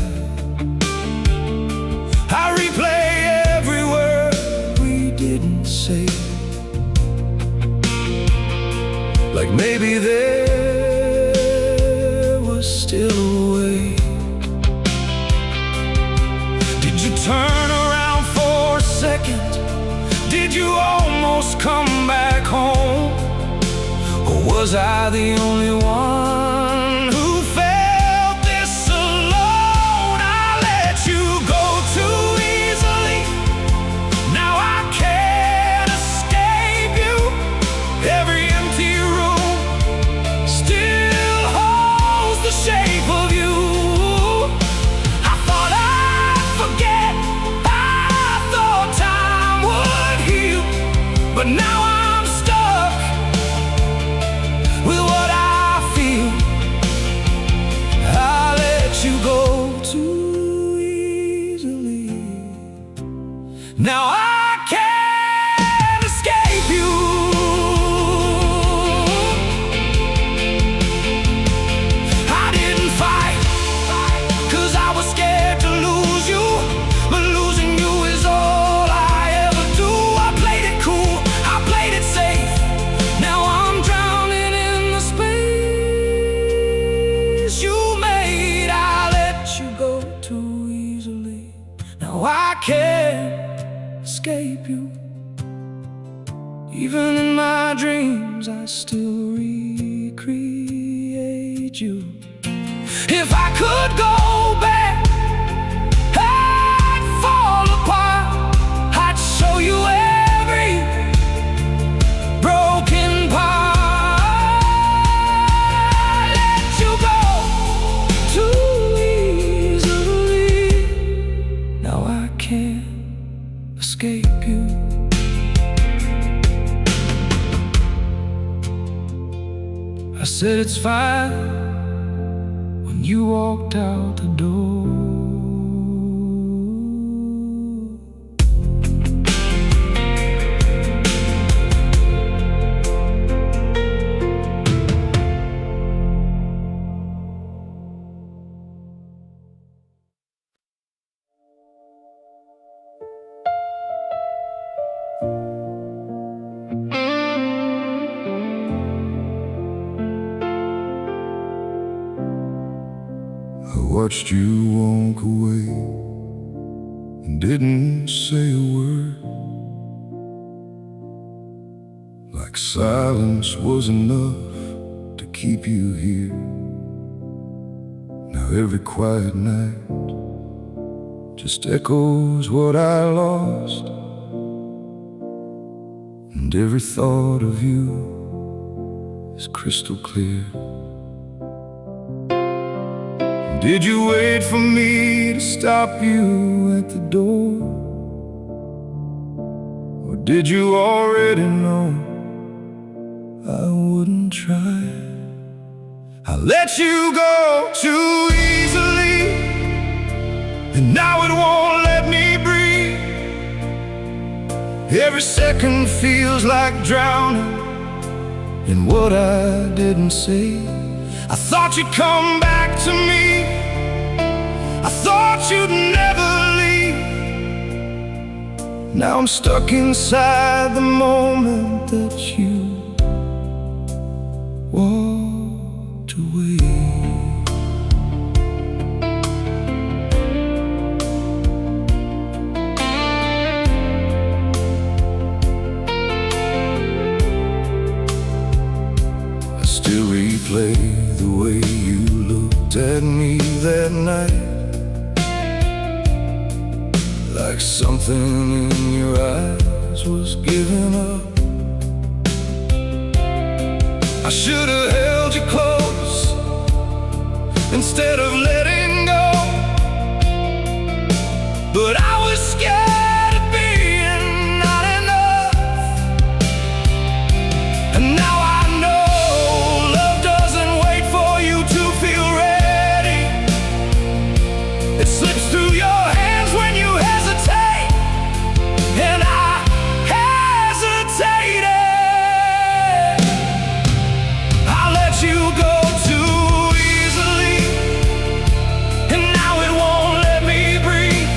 I replay every word we didn't say, like maybe there was still a way. Did you turn around for a second? Did you almost come back home? Or was I the only one who felt this alone? I let you go too easily. Now I can't escape you. Every empty room still holds the shape of you. I thought I'd forget, I thought time would heal. still recreate you. If I could go back, I'd fall apart. I'd show you every broken part. Let you go too easily. Now I can't escape you. I said it's fine when you walked out the door. I watched you walk away and didn't say a word, like silence was enough to keep you here. Now every quiet night just echoes what I lost, and every thought of you is crystal clear. Did you wait for me to stop you at the door? Or did you already know I wouldn't try? I let you go too easily, and now it won't let me breathe. Every second feels like drowning in what I didn't say. I thought you'd come back to me, I thought you'd never leave. Now I'm stuck inside the moment that you walked away. I still replay the way you looked at me that night, like something in your eyes was giving up. I should have held you close instead of letting go, but I was scared of being not enough. And now I know love doesn't wait for you to feel ready. It slips through your hands when you hesitate, and I hesitated. I let you go too easily, and now it won't let me breathe.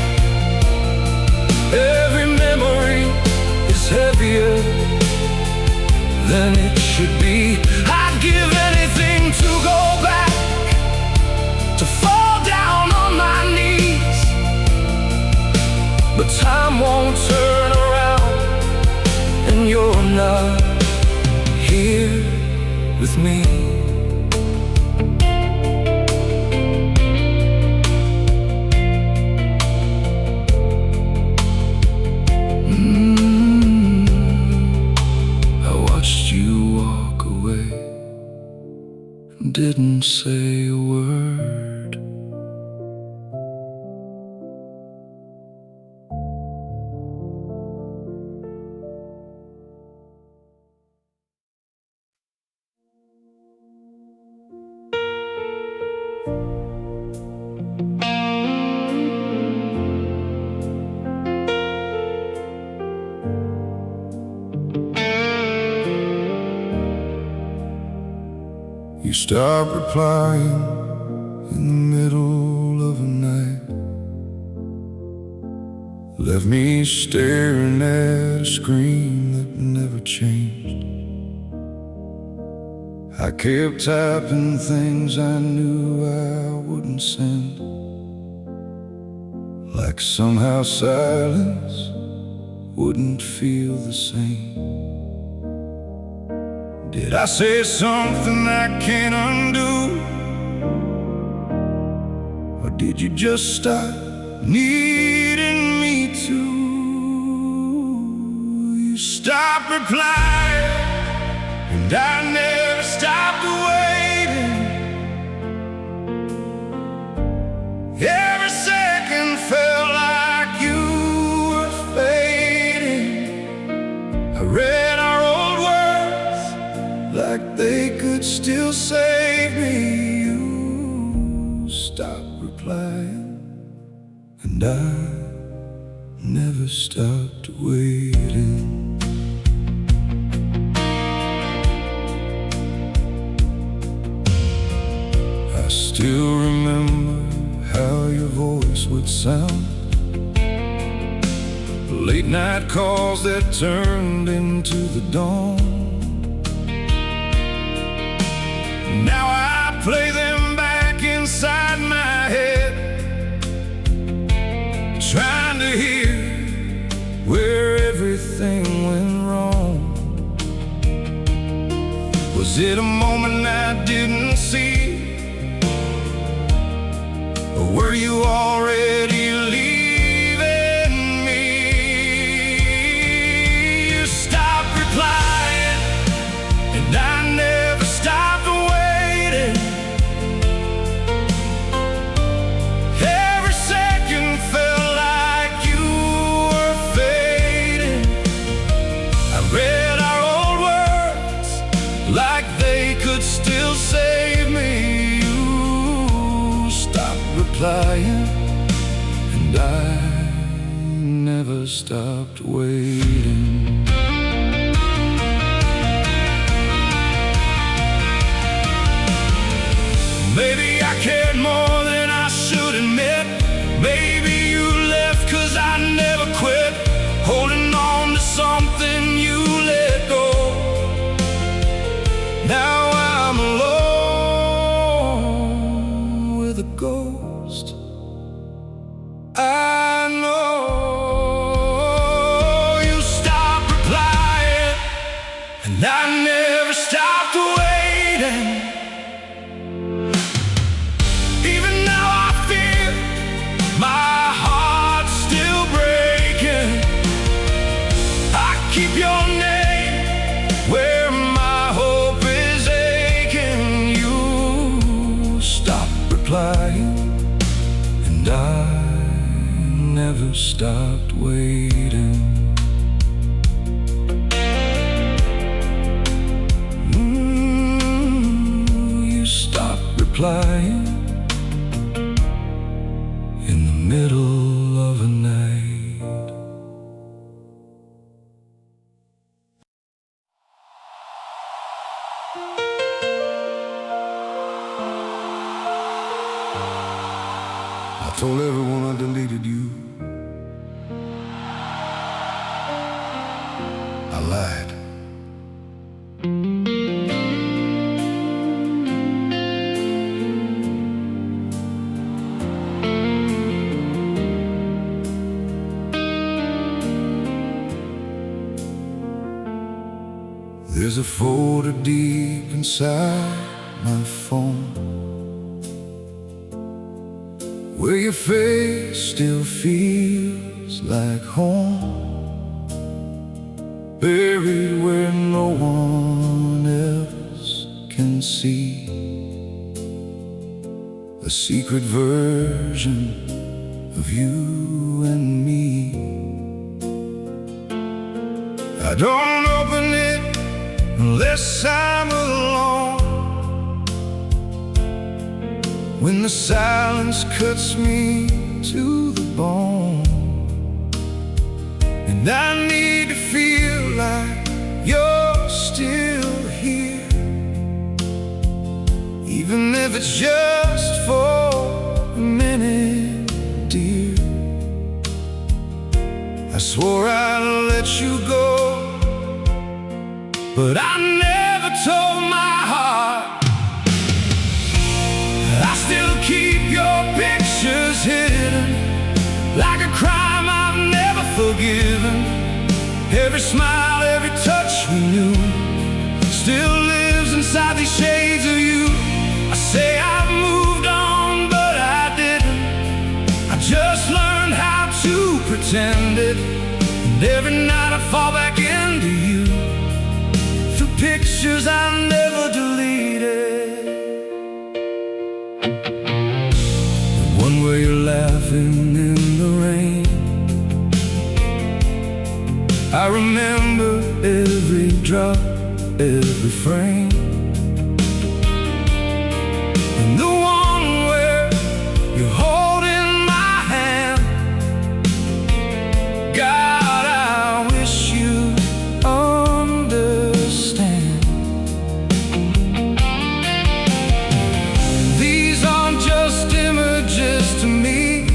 Every memory is heavier than it should be. I'd give anything to go back, to fall down on my knees, but time won't turn around, and you're not here with me. I watched you walk away and didn't say a word. You stopped replying in the middle of the night, left me staring at a screen that never changed. I kept typing things I knew I wouldn't send, like somehow silence wouldn't feel the same. Did I say something I can't undo? Or did you just stop needing me to? You stopped replying, and I never stopped waiting. Every second felt like you were fading. I read our old words like they could still save me. You stopped replying, and I never stopped waiting. I still remember how your voice would sound, late night calls that turned into the dawn. Now I play them back inside my head, trying to hear where everything went wrong. Was it a moment I didn't see? Or were you already leaving me? You stopped replying, and I never stopped waiting. Every second felt like you were fading. I read our old words like they could still save me. Replying, and I never stopped waiting. Maybe I cared more than I should admit. Maybe you left 'cause I never quit, holding on to something you let go. Now I'm alone with a ghost. I know you stopped replying, and I never stopped waiting. Even now I feel my heart still breaking. I keep your name where my hope is aching. You stopped replying, and I never stopped waiting. You stopped replying in the middle of a night. I told everyone I deleted you. I lied. There's a folder deep inside my phone where your face still feels like home, buried where no one else can see. A secret version of you and me. I don't open it unless I'm alone, when the silence cuts me to the bone, and I need to feel like you're still here, even if it's just for a minute, dear. I swore I'd let you go, but I never told my heart. I still keep your pictures hidden, like a crime I've never forgiven. Every smile, every touch we knew, still And every night I fall back into you through pictures I never deleted. The one where you're laughing in the rain. I remember every drop, every frame. And the one where you're holding my hand. God, I wish you understand. These aren't just images to me.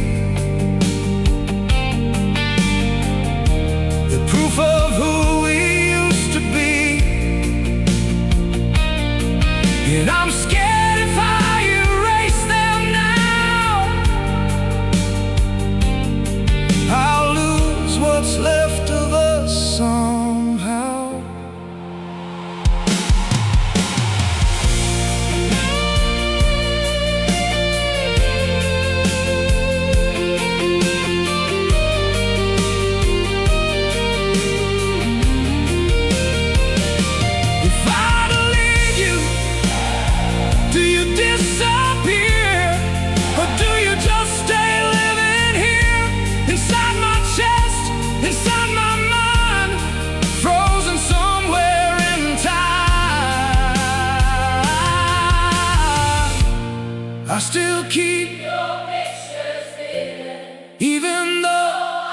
They're proof of who we used to be. And I'm scared if I erase them now, I'll lose what's left of us somehow. If I delete you, do you disappear? Or do you just stay living here inside my chest, inside my mind, frozen somewhere in time? I still keep Your pictures vivid, even though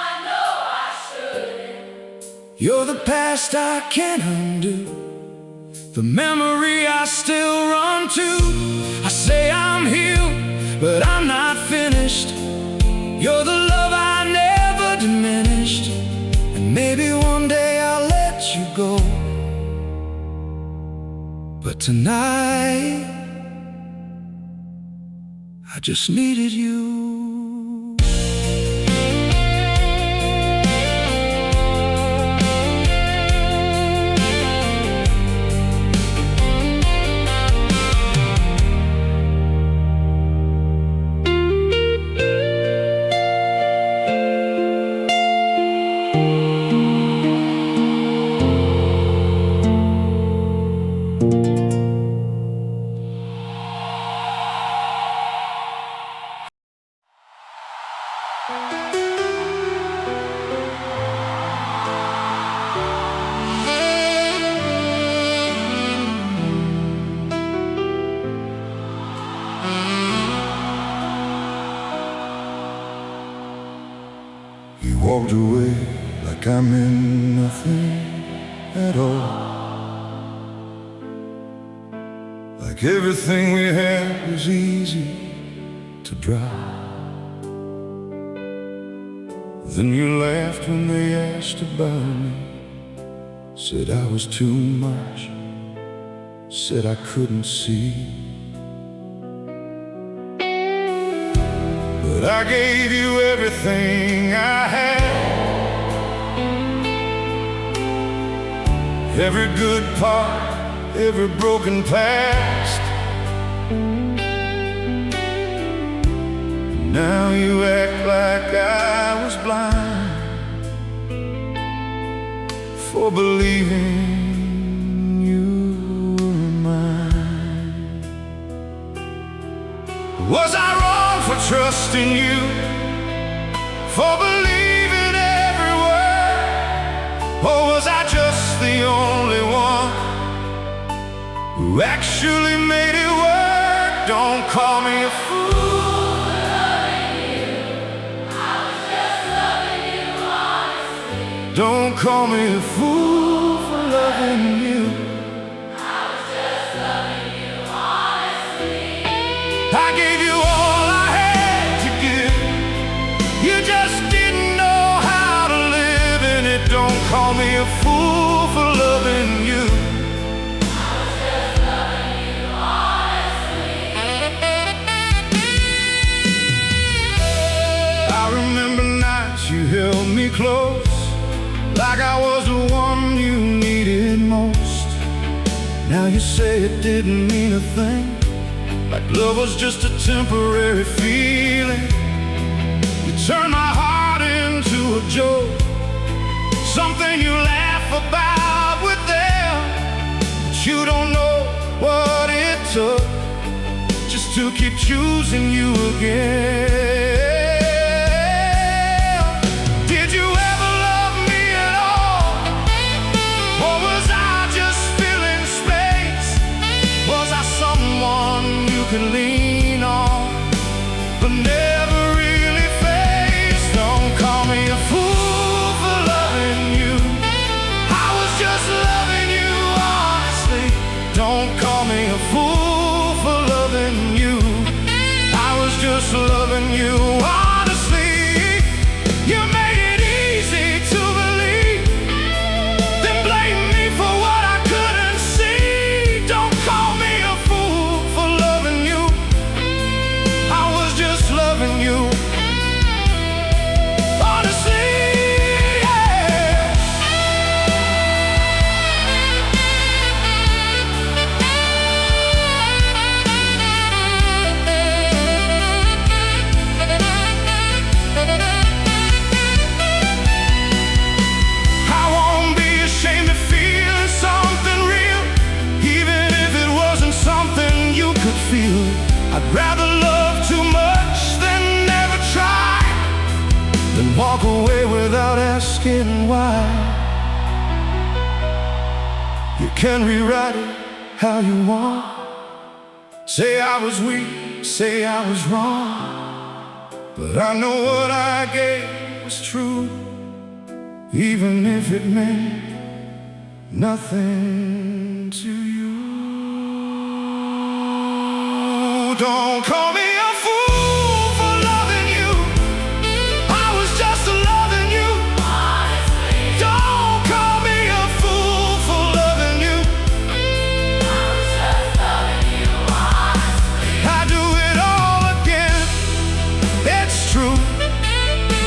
I know I shouldn't. you're the past I can't undo, the memory I still run to. I say I'm healed, but I'm not finished. You're the love I never diminished. And maybe one day I'll let you go, but tonight I just needed you. You walked away like I meant nothing at all. Like everything we had was easy to drop. Then you laughed when they asked about me. Said I was too much. Said I couldn't see. But I gave you everything I had. Every good part, every broken past. Now you act like I was blind for believing you were mine. Was I wrong for trusting you, for believing every word? Or was I just the only one who actually made it work? Don't call me a fool. Don't call me a fool for loving you. I was just loving you honestly. I gave you all I had to give. You just didn't know how to live in it. Don't call me a fool for loving you. I was just loving you honestly. I remember nights you held me close, like I was the one you needed most. Now you say it didn't mean a thing, like love was just a temporary feeling. You turned my heart into a joke, something you laugh about with them, but you don't know what it took just to keep choosing you again. Did you ever love me at all? Or was I just filling space? Was I someone you could lean on, but never really face? Don't call me a fool for loving you. I was just loving you honestly. Don't call me a fool for loving you. I was just loving you honestly. You made it easy to believe, then blame me for what I couldn't see. Don't call me a fool for loving you. I was just loving you honestly, yeah. I won't be ashamed of feeling something real, even if it wasn't something you could feel. I'd rather love too much than never try, than walk away without asking why. You can rewrite it how you want. Say I was weak, say I was wrong, but I know what I gave was true, even if it meant nothing to you. Don't call me a fool for loving you. I was just loving you honestly. Don't call me a fool for loving you. I was just loving you honestly. I do it all again, it's true,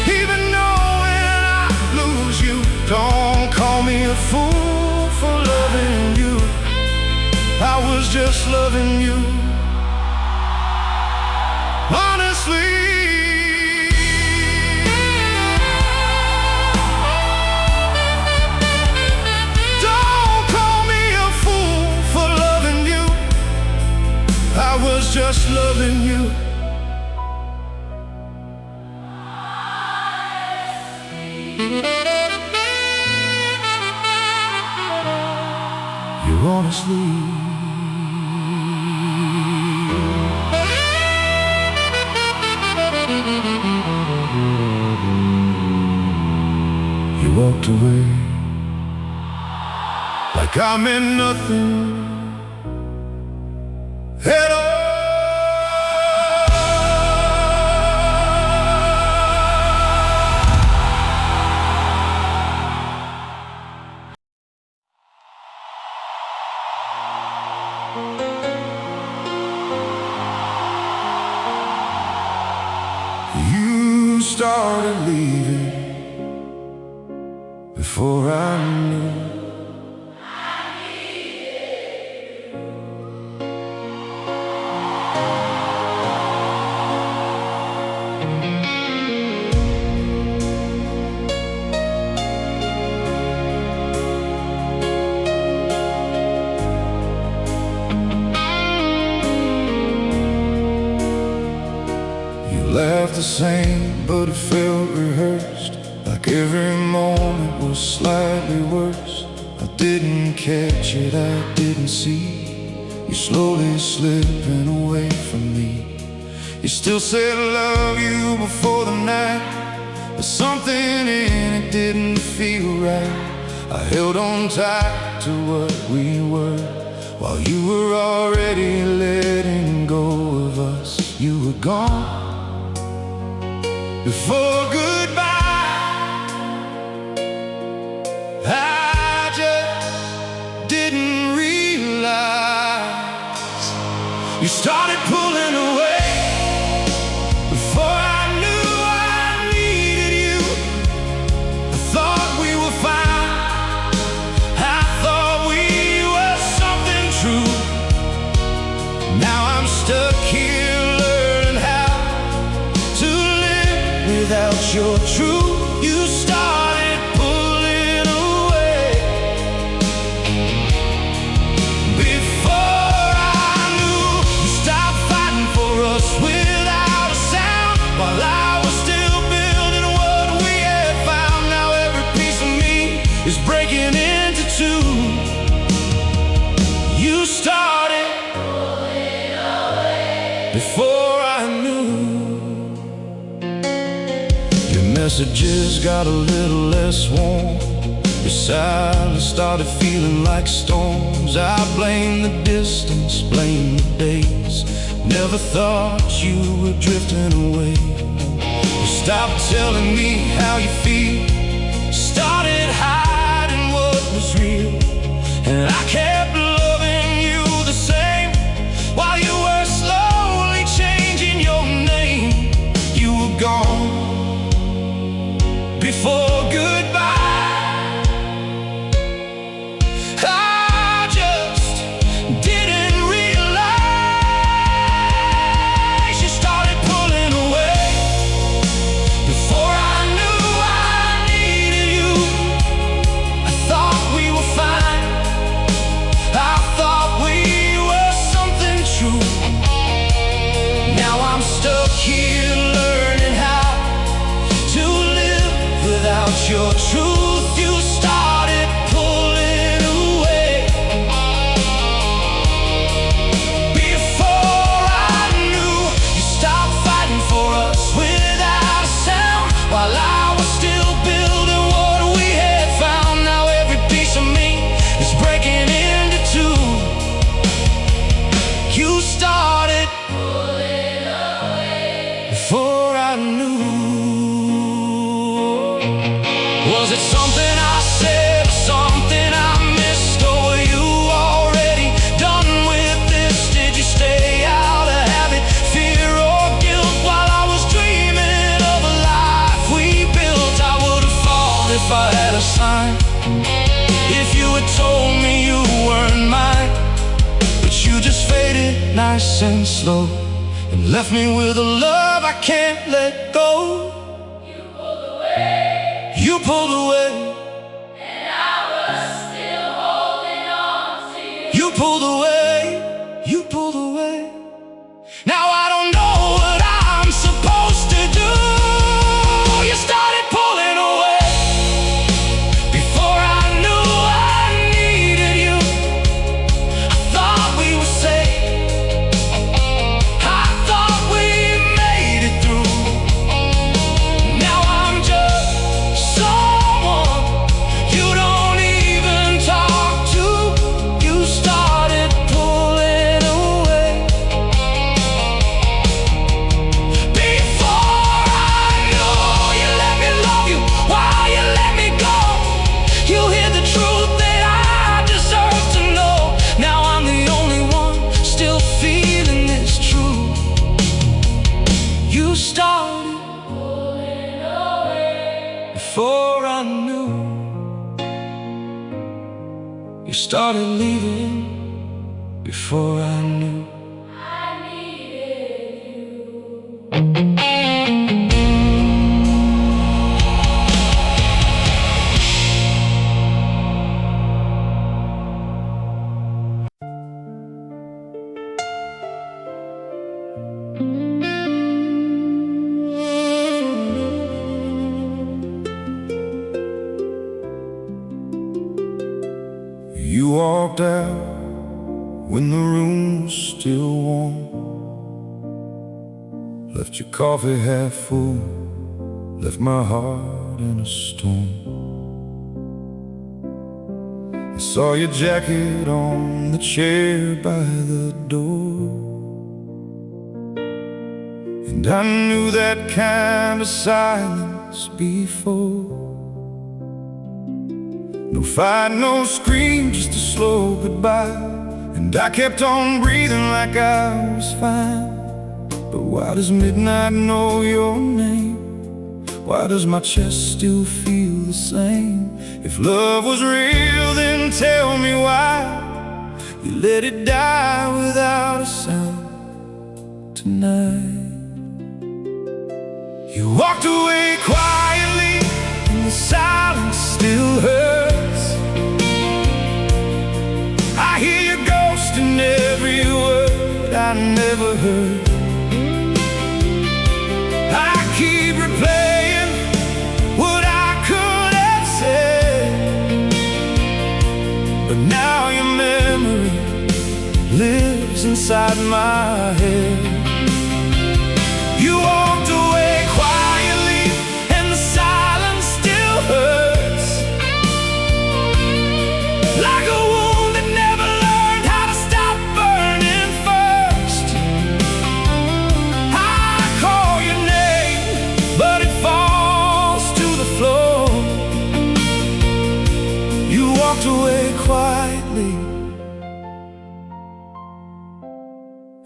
even knowing I lose you. Don't call me a fool for loving you. I was just loving you honestly. Don't call me a fool for loving you. I was just loving you. You honestly. You walked away like I meant nothing at all. You started leaving before I knew. You laughed the same, but it felt rehearsed, like every moment was slightly worse. I didn't catch it, I didn't see you slowly slipping away from me. You still said I love you before the night, but something in it didn't feel right. I held on tight to what we were, while you were already letting go of us. You were gone before goodbye. I just didn't realize you started pulling away before I knew I needed you. I thought we were fine, I thought we were something true. Now I'm stuck here learning how to live without your truth. You started pulling before I knew. Your messages got a little less warm. Your silence started feeling like storms. I blame the distance, blame the days. Never thought you were drifting away. You stopped telling me how you feel, started hiding what was real. And I kept loving you the same while you were slowly changing your name. You were gone before goodbye. I just didn't realize you started pulling away before I knew I needed you. I thought we were fine, I thought we were something true. Now I'm stuck here learning how to live without your truth. You started pulling away before I knew. You stopped fighting for us without a sound, while I was still building what we had found. Now every piece of me is breaking into two. You started pulling away before I knew. Was it something I said, something I missed, or were you already done with this? Did you stay out of habit, fear, or guilt while I was dreaming of a life we built? I would have fallen if I had a sign, if you had told me you weren't mine. But you just faded nice and slow and left me with a love I can't let go. You pulled away, And I was still holding on to you. you pulled away, you pulled away. Now I don't know what I'm supposed to do. You started pulling away before I knew I needed you. I thought we were safe, I thought we made it through. Now I'm just someone you don't even talk to. You started pulling away before I knew. You let me love you while you let me go. You hear the truth that I deserve to know. Now I'm the only one still feeling this true. You started Pulling away. before I knew. You started leaving before I knew. I needed you. You walked out when the room was still warm, left your coffee half full, left my heart in a storm. I saw your jacket on the chair by the door, and I knew that kind of silence before. No fight, no scream, just a slow goodbye. And I kept on breathing like I was fine. But why does midnight know your name? Why does my chest still feel the same? If love was real, then tell me why you let it die without a sound tonight. You walked away quietly, and the silence still hurts. I hear your ghost in every word I never heard. I keep replaying what I could have said, but now your memory lives inside my head. You walked away quietly, and the silence still hurts, like a wound that never learned how to stop burning first. I call your name, but it falls to the floor. You walked away quietly,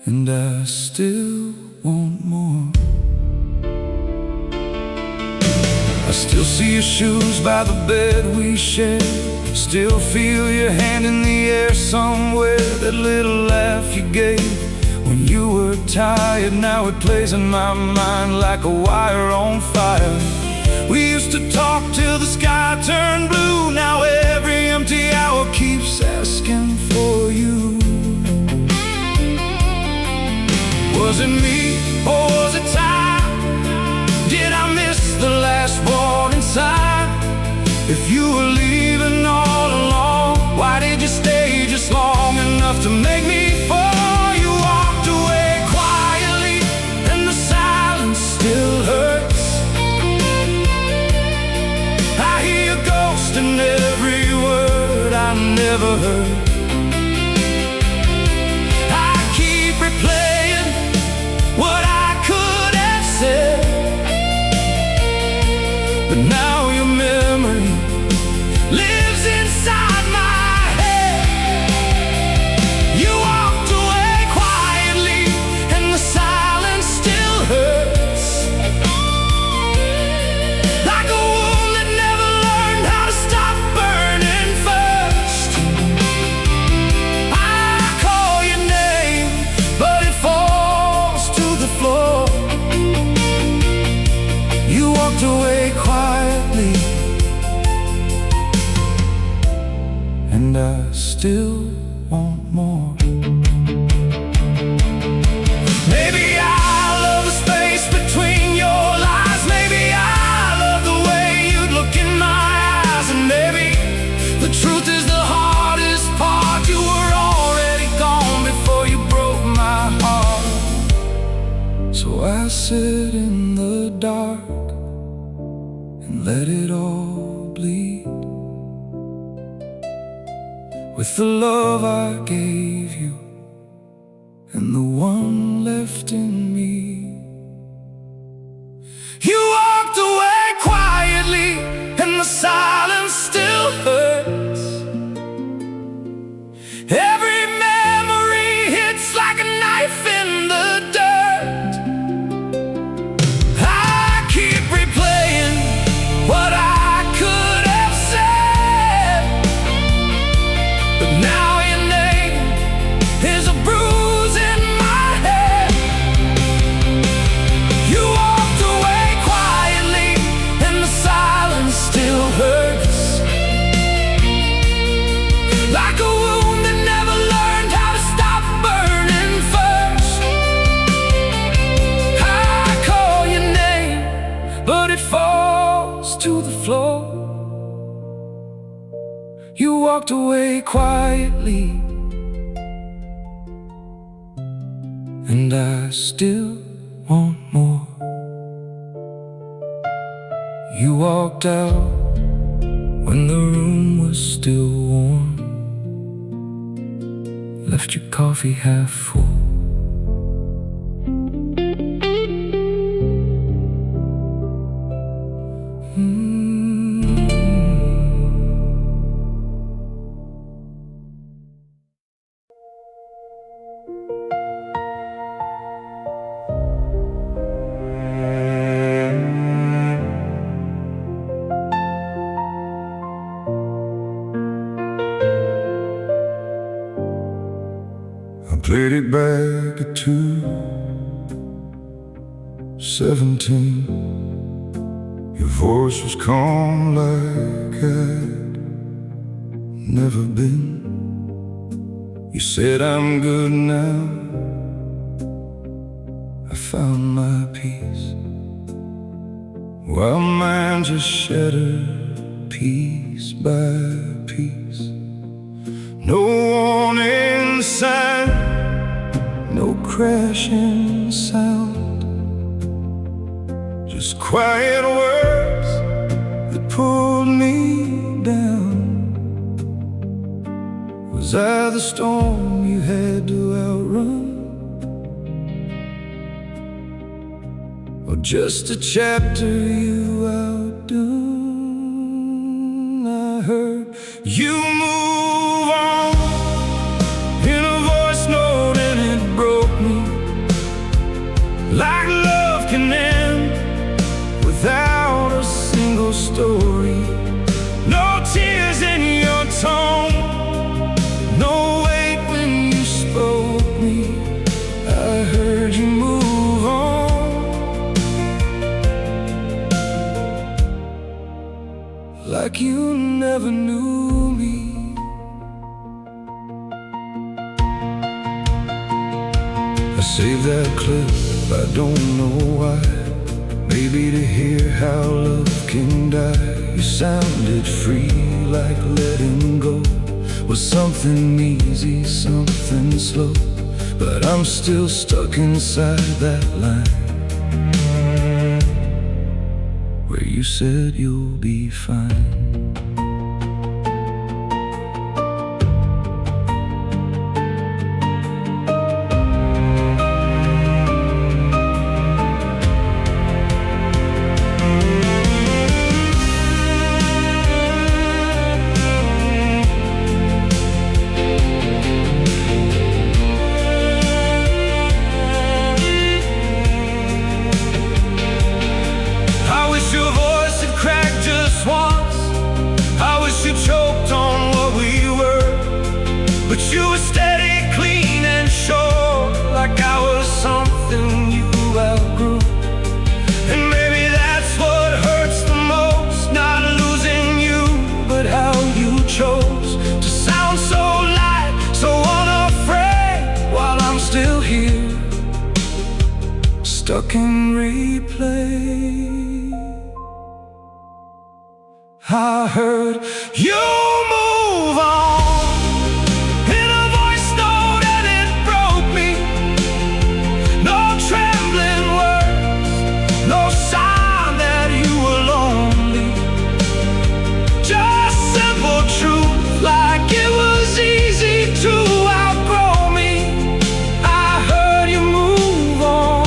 and I still want more. I still see your shoes by the bed we share, still feel your hand in the air somewhere. That little laugh you gave when you were tired, now it plays in my mind like a wire on fire. We used to talk till the sky turned blue, now every empty hour keeps asking for you. Was it me, or was it time? Did I miss the last warning sign? If you were leaving all along, why did you stay just long enough to make me fall? You walked away quietly, and the silence still hurts. I hear a ghost in every word I never heard. I keep replaying what I could have said, but now your memory lives inside my head. You walked away quietly, and the silence still hurts, like a wound that never learned how to stop burning first. I call your name, but it falls to the floor. You walked away quietly, and I still want more. Maybe I love the space between your lies, maybe I love the way you'd look in my eyes, and maybe the truth is the hardest part. You were already gone before you broke my heart. So I sit in the dark and let it all bleed, with the love I gave you and the one left in me. You walked away quietly, and the silence still hurts. Every memory hits like a knife in the dirt. I keep replaying what I could have said, but now your name is a bruise in my head. You walked away quietly, and the silence still hurts, like a wound that never learned how to stop burning first. I call your name, but it falls to the floor. You walked away quietly, and I still want more. You walked out when the room was still warm, left your coffee half full. Played it back at 2:17. Your voice was calm like I'd never been. You said I'm good now, I found my peace, while mine just shattered piece by piece. No warning sign, no crashing sound, Those quiet words that pulled me down. Was I the storm you had to outrun? Or just a chapter you outdone? I heard you move on in a voice note, and it broke me. Like love can end without a single story. No tears in your tone, no weight when you spoke me. I heard you move on, like you never knew me. I saved that clip, I don't know why. Maybe to hear how love can die. You sounded free, like letting go was something easy, something slow. But I'm still stuck inside that line where you said you'll be fine. Your voice had cracked just once. I wish you choked on what we were, but you were steady, clean and sure, like I was something you outgrew. And maybe that's what hurts the most, not losing you, but how you chose to sound so light, so unafraid, while I'm still here, stuck in replay. I heard you move on in a voice note, and it broke me. No trembling words, no sign that you were lonely. Just simple truth, like it was easy to outgrow me. I heard you move on,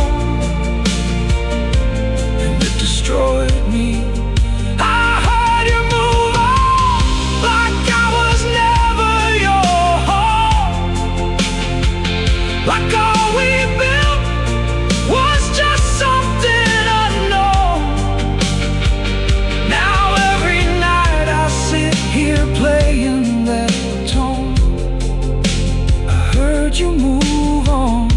and it destroyed me. Like all we built was just something unknown. Now every night I sit here playing that tone. I heard you move on.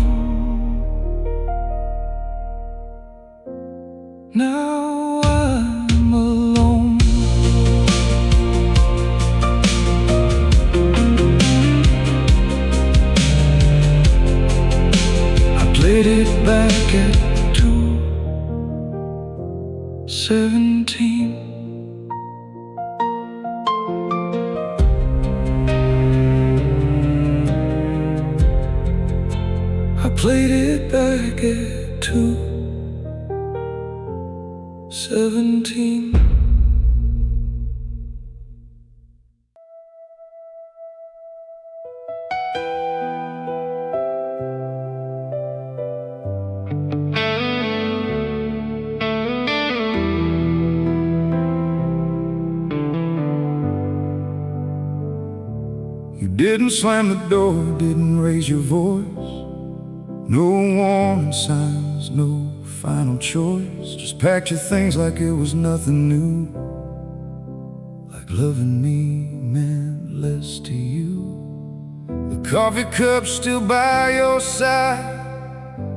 Now I'm alone. Played it back at 2:17. I played it back at 2:17. You didn't slam the door, didn't raise your voice. No warning signs, no final choice. Just packed your things like it was nothing new. Like loving me meant less to you. The coffee cup still by your side,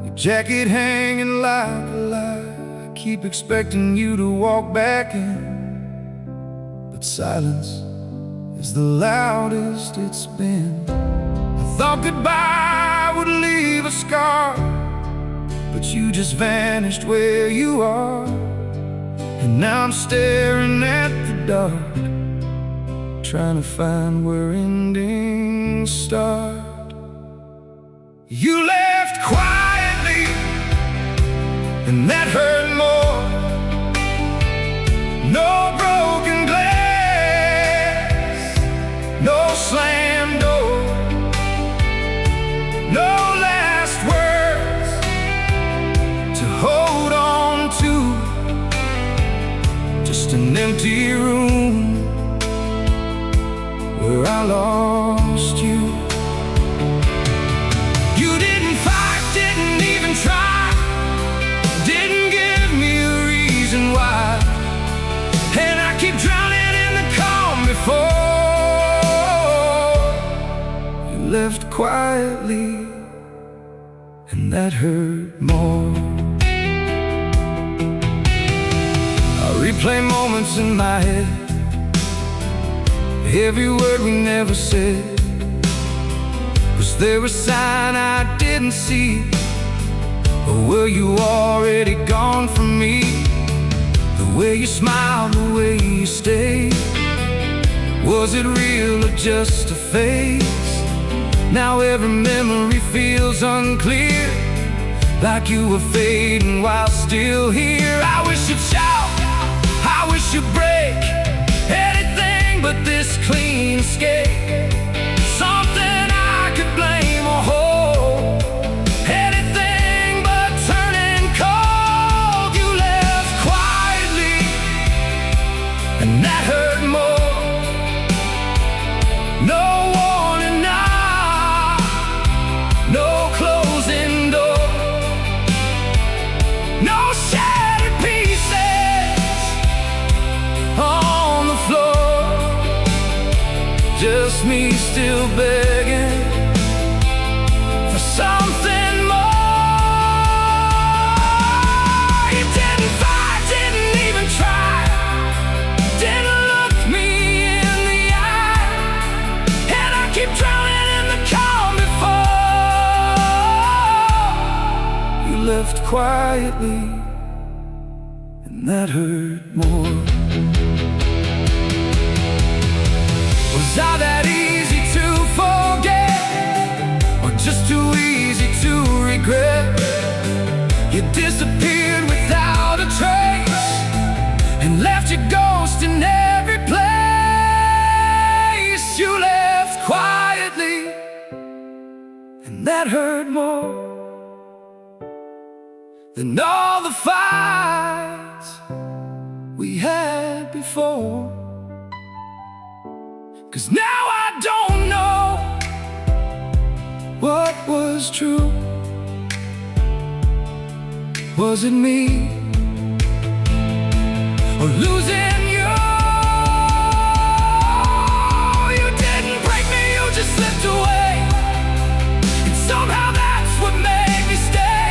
your jacket hanging like a lie. I keep expecting you to walk back in, but silence is the loudest it's been. I thought goodbye would leave a scar, but you just vanished where you are. And now I'm staring at the dark, trying to find where endings start. You left quietly, and that hurt more no last words to hold on to, just an empty room where I lost you. You didn't fight, didn't even try, didn't give me a reason why, and I keep drowning in the calm before you left quietly, and that hurt more. I replay moments in my head, every word we never said. Was there a sign I didn't see, or were you already gone from me? The way you smiled, the way you stayed, was it real or just a phase? Now every memory feels unclear, like you were fading while still here. I wish you'd shout, I wish you'd break, anything but this clean escape. Something I could blame or hold, anything but turning cold. You left quietly, and that hurt more. No warning now, no closing door, no shattered pieces on the floor, just me still begging for something more. You didn't fight, didn't even try, didn't look me in the eye, and I keep drowning in the calm before you left quietly, and that hurt more. Was I that easy to forget, or just too easy to regret? You disappeared without a trace, and left your ghost in every place. You left quietly, and that hurt more than all the fights we had before. 'Cause now I don't know what was true. Was it me, or losing you? You didn't break me, you just slipped away, and somehow that's what made me stay,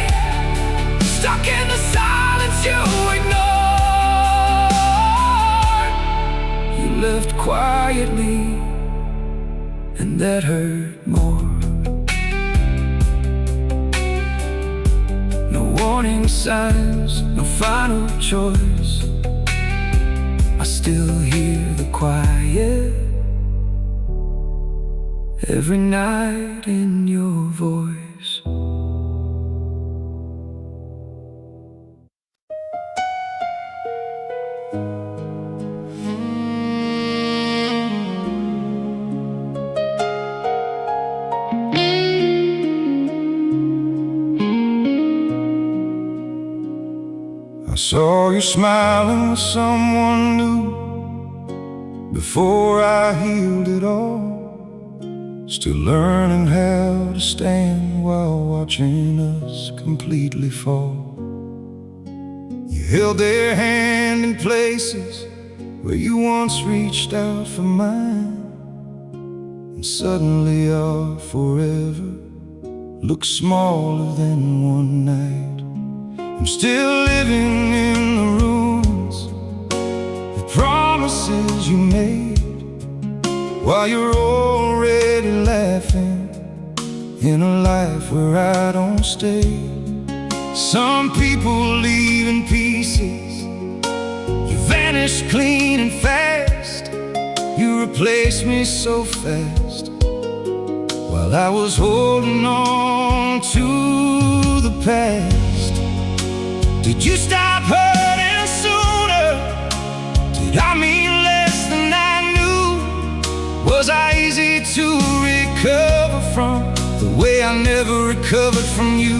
stuck in the silence you ignored. You left quietly, and that hurt more. No warning signs, no final choice, I still hear the quiet every night in your voice. I saw you smiling with someone new before I healed it all. Still learning how to stand while watching us completely fall. You held their hand in places where you once reached out for mine, and suddenly our forever looked smaller than one night. I'm still living in the ruins, the promises you made, while you're already laughing in a life where I don't stay. Some people leave in pieces, you vanish clean and fast. You replaced me so fast, while I was holding on to the past. Did you stop hurting sooner? Did I mean less than I knew? Was I easy to recover from the way I never recovered from you.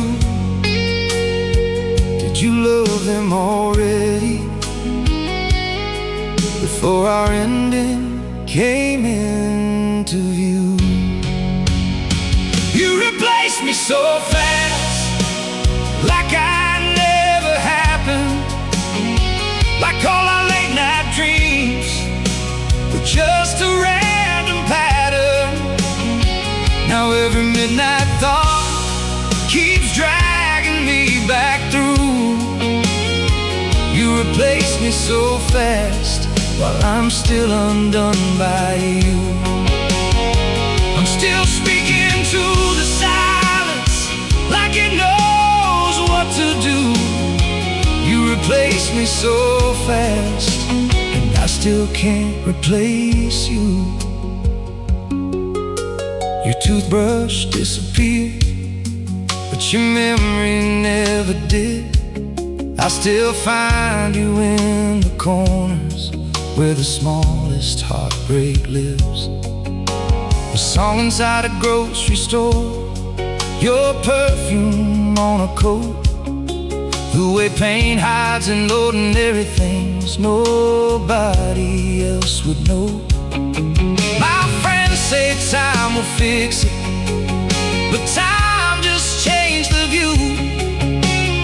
Did you love them already before our ending came into view? You replaced me so fast, like I never happened, like all our late night dreams were just a random pattern. Now every midnight thought keeps dragging me back through. You replaced me so fast, while I'm still undone by you. I'm still speaking to the silence, like it knows what to do. You replaced me so fast, and I still can't replace you. Your toothbrush disappeared, but your memory never did. I still find you in the corners where the smallest heartbreak lives. A song inside a grocery store, your perfume on a coat, the way pain hides in ordinary things nobody else would know. My friends say time will fix it, but time just changed the view.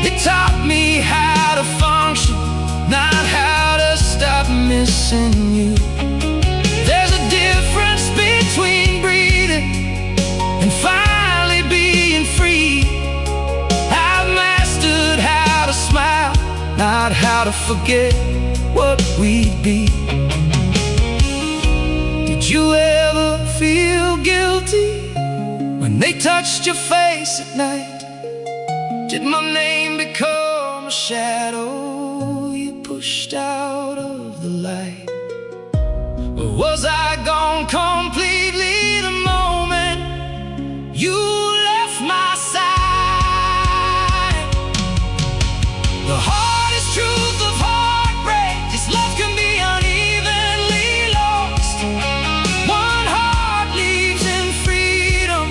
It taught me how to function, not how to stop missing you. There's a difference between breathing and finally being free. I've mastered how to smile, not how to forget what we'd be. Did you ever feel guilty when they touched your face at night? Did my name become a shadow you pushed out of the light? Or was I gone completely the moment you left my side? The hardest truth of heartbreak is love can be unevenly lost. One heart leaves in freedom,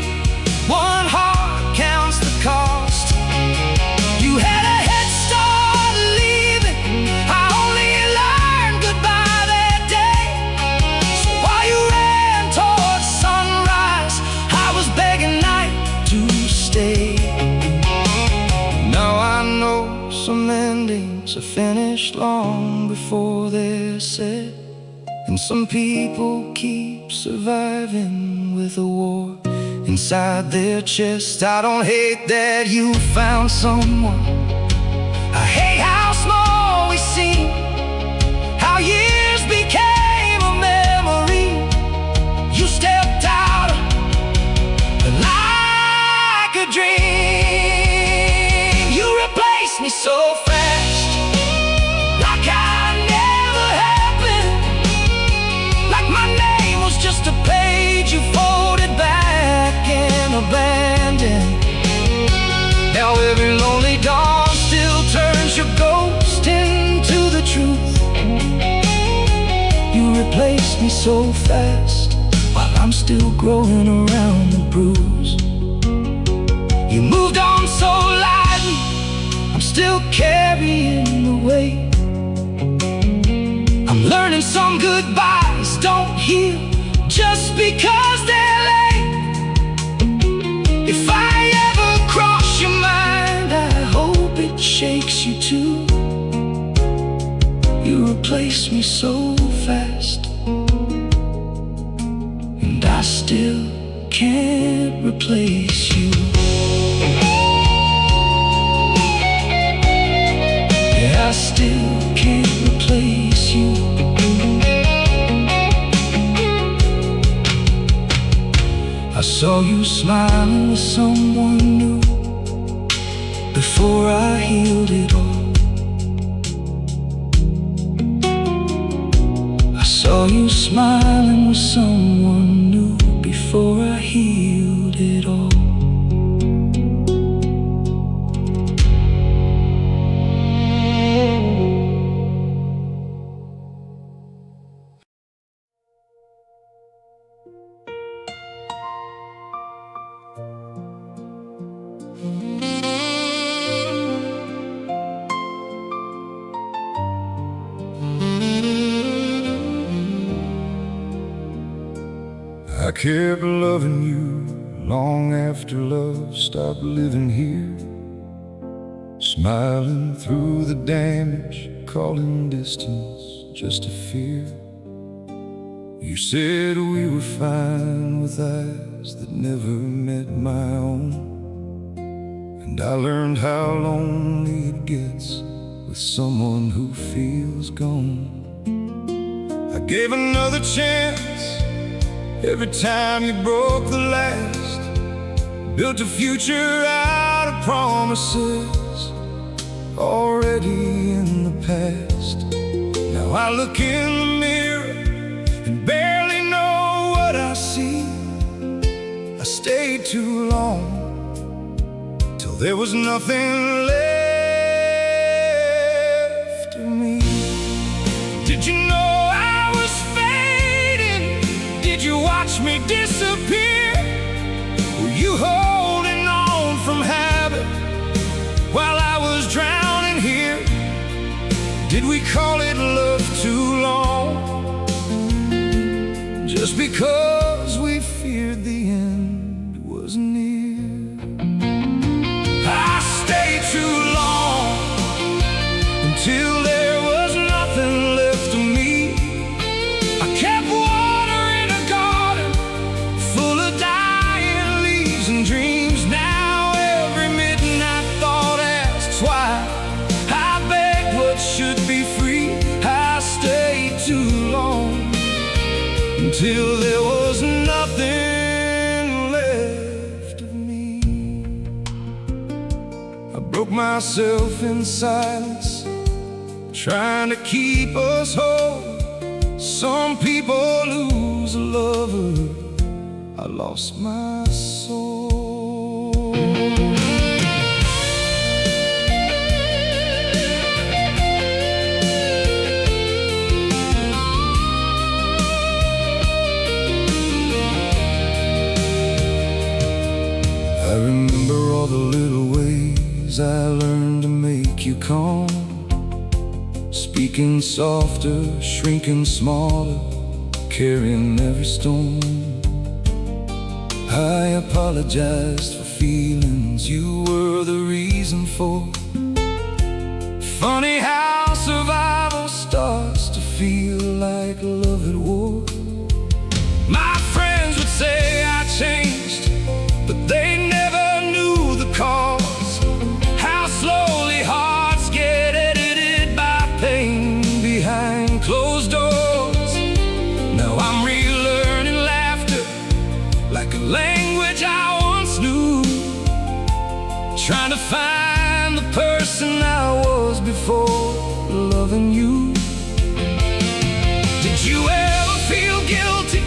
one heart counts the cost. You had a head start leaving, I only learned goodbye that day. So while you ran towards sunrise, I was begging night to stay. Now I know some endings are finished long before they're said, and some people keep surviving with a war inside their chest. I don't hate that you found someone, I hate how small we seem, how years became a memory. You stepped out like a dream. You replaced me so fast, like I never happened, like my name was just a page you folded back and abandoned. Now every lonely dawn still turns your ghost into the truth. You replaced me so fast, while I'm still growing around the bruise. You moved on so lightly, I'm still carrying the weight. I'm learning some goodbyes don't heal just because they're late. If I ever cross your mind, I hope it shakes you too. You replaced me so fast, and I still can't replace you. Yeah, I still can't replace you. I saw you smiling with someone new before I healed it all. I saw you smiling with someone new before I healed it all. I kept loving you long after love stopped living here, smiling through the damage, calling distance just a fear. You said we were fine with eyes that never met my own, and I learned how lonely it gets with someone who feels gone. I gave another chance every time you broke the last, built a future out of promises already in the past. Now I look in the mirror and barely know what I see. I stayed too long till there was nothing left of me. Did you know I was fading? Did you watch me disappear? Were you holding on from habit while I was drowning here? Did we call it love too long, just because we feared the end was near? I stayed too long until there was nothing left of me. I kept watering a garden full of dying leaves and dreams. Now every midnight thought asks why I begged what should be free. I stayed too long until there was nothing left of me. I broke myself in silence, trying to keep us whole. Some people lose a lover, I lost my soul. I remember all the little ways I learned to make you calm, speaking softer, shrinking smaller, carrying every storm. I apologized for feelings you were the reason for. Funny how survival starts to feel like love at war. My friends would say I changed, but they never knew the cause. How slowly hearts get edited by pain behind closed doors. Now I'm relearning laughter like a language I once knew, trying to find the person I was before loving you. Did you ever feel guilty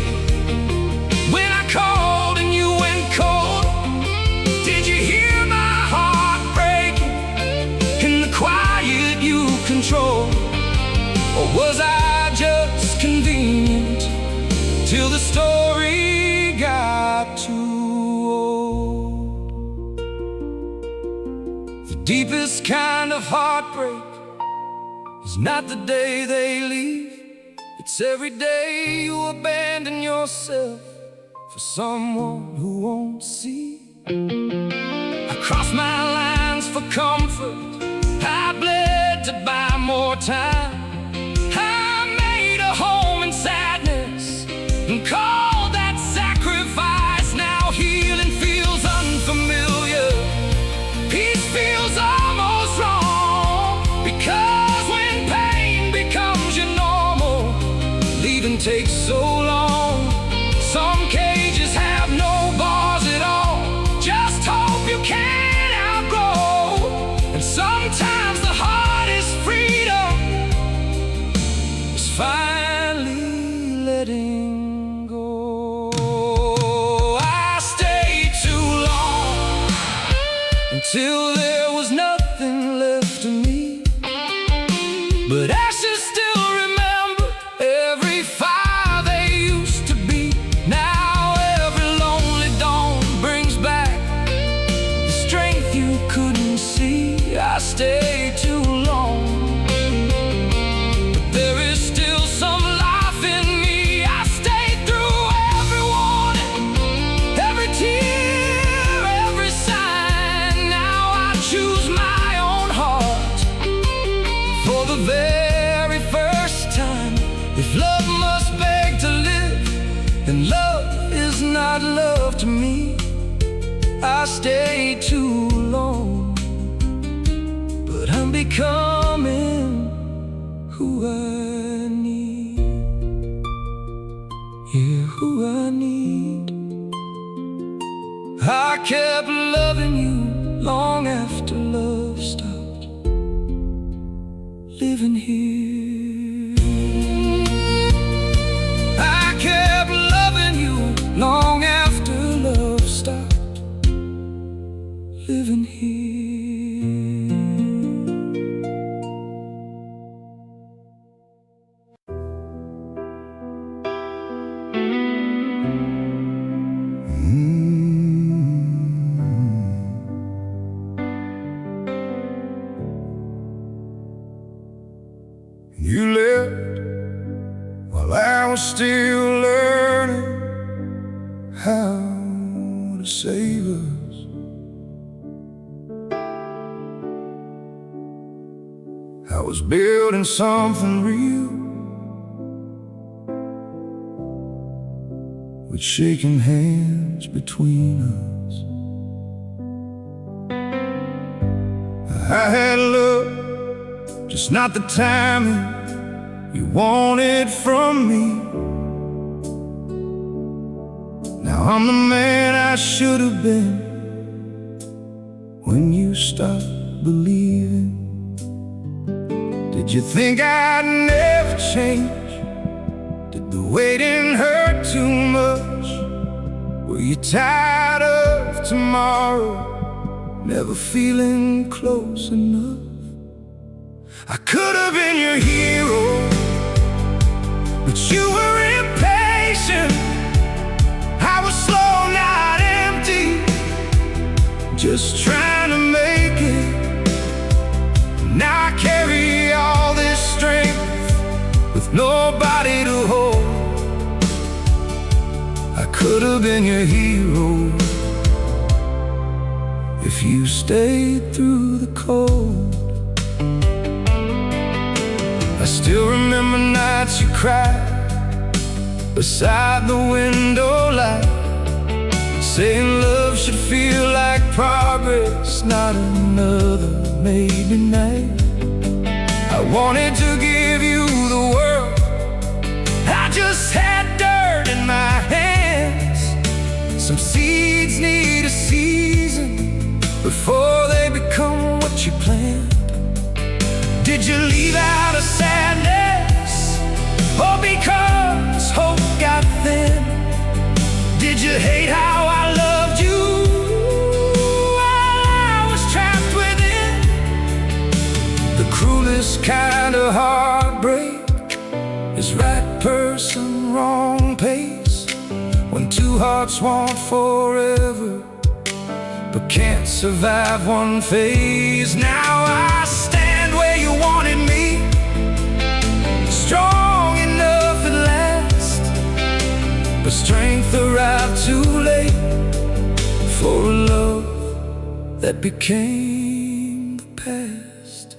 when I called and you went cold? Did you hear my heart breaking in the quiet you control? Or was I just convenient till the story got too old? The deepest kind of heartbreak is not the day they leave. It's every day you abandon yourself for someone who won't see. I crossed my lines for comfort, I bled to buy more time. I made a home in sadness and called that sacrifice. Now healing feels unfamiliar, peace feels almost wrong, because when pain becomes your normal, leaving takes so long. Some cages have no bars at all, just hope you can outgrow. And sometimes the hardest freedom is finally letting go. I stayed too long until there was nothing left of me, but ashes still remember every fire they used to be. Now every lonely dawn brings back the strength you couldn't see. I stayed too long, but there is still some life in me. I stayed through every warning, I stayed too long, but I'm becoming who I need. Yeah, who I need. I kept loving you long after love stopped living here. I kept loving you long after love stopped living here. You left while I was still learning how to save us. I was building something real, with shaking hands between us. I had love, just not the timing you wanted from me. Now I'm the man I should have been when you stopped believing. Did you think I'd never change? Did the waiting hurt too much? Were you tired of tomorrow, never feeling close enough? I could have been your hero, but you were impatient. I was slow, not empty, just trying to make it. Now I carry all this strength with nobody to hold. I could have been your hero if you stayed through the cold. I still remember nights you cried beside the window light, saying love should feel like progress, not another maybe night. I wanted to give you the world, I just had dirt in my hands. Some seeds need a season before they become what you planned. Did you leave out of sadness, or because hope got thin? Did you hate how I loved you while I was trapped within? The cruelest kind of heartbreak is right person, wrong pace. When two hearts want forever but can't survive one phase. Now I stand where you wanted me, strong enough at last, but strength arrived too late for a love that became the past.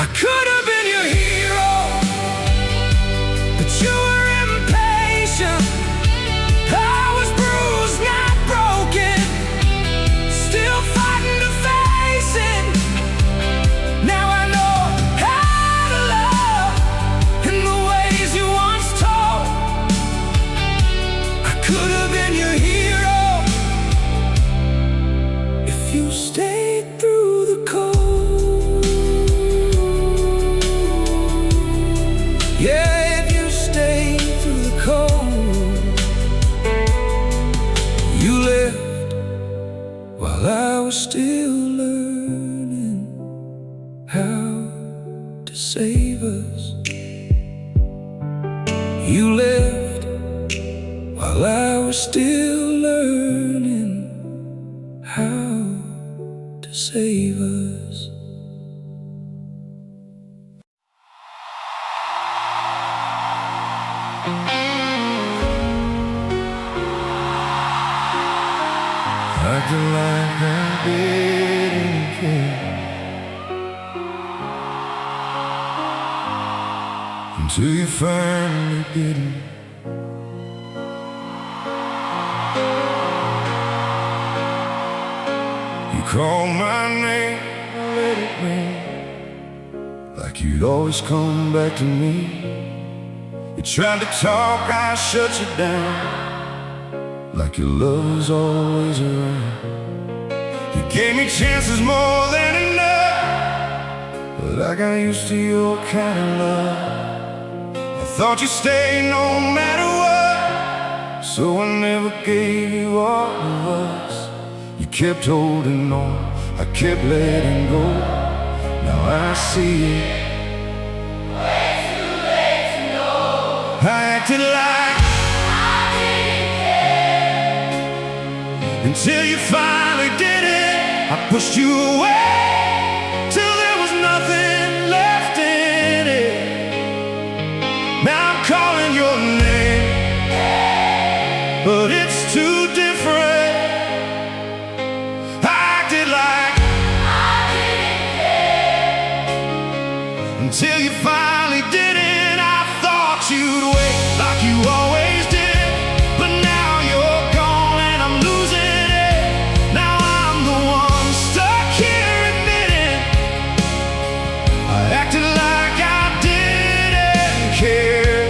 I could have been your hero, but you were impatient. I was bruised, not broken, still fighting to face it. Now I know how to love in the ways you once taught. I could have been your hero if you stayed through the cold. Yeah, if you stayed through the cold. You left while I was still learning how to save us. You left while I was still learning how to save us. Acting like I didn't care until you finally didn't. You called my name, I let it ring, like you'd always come back to me. You tried to talk, I shut you down, like your love was always around. You gave me chances more than enough, but I got used to your kind of love. I thought you'd stay no matter what, so I never gave you all of us. You kept holding on, I kept letting go. Now I see it. Way too late to know. I acted like I didn't care. until you finally did it. I pushed you away till there was nothing left in it. Now I'm calling your name, but it's too different. I acted like I didn't care. until you finally did it. I thought you'd wait like you always did, but now you're gone and I'm losing it. Now I'm the one stuck here admitting I acted like I didn't care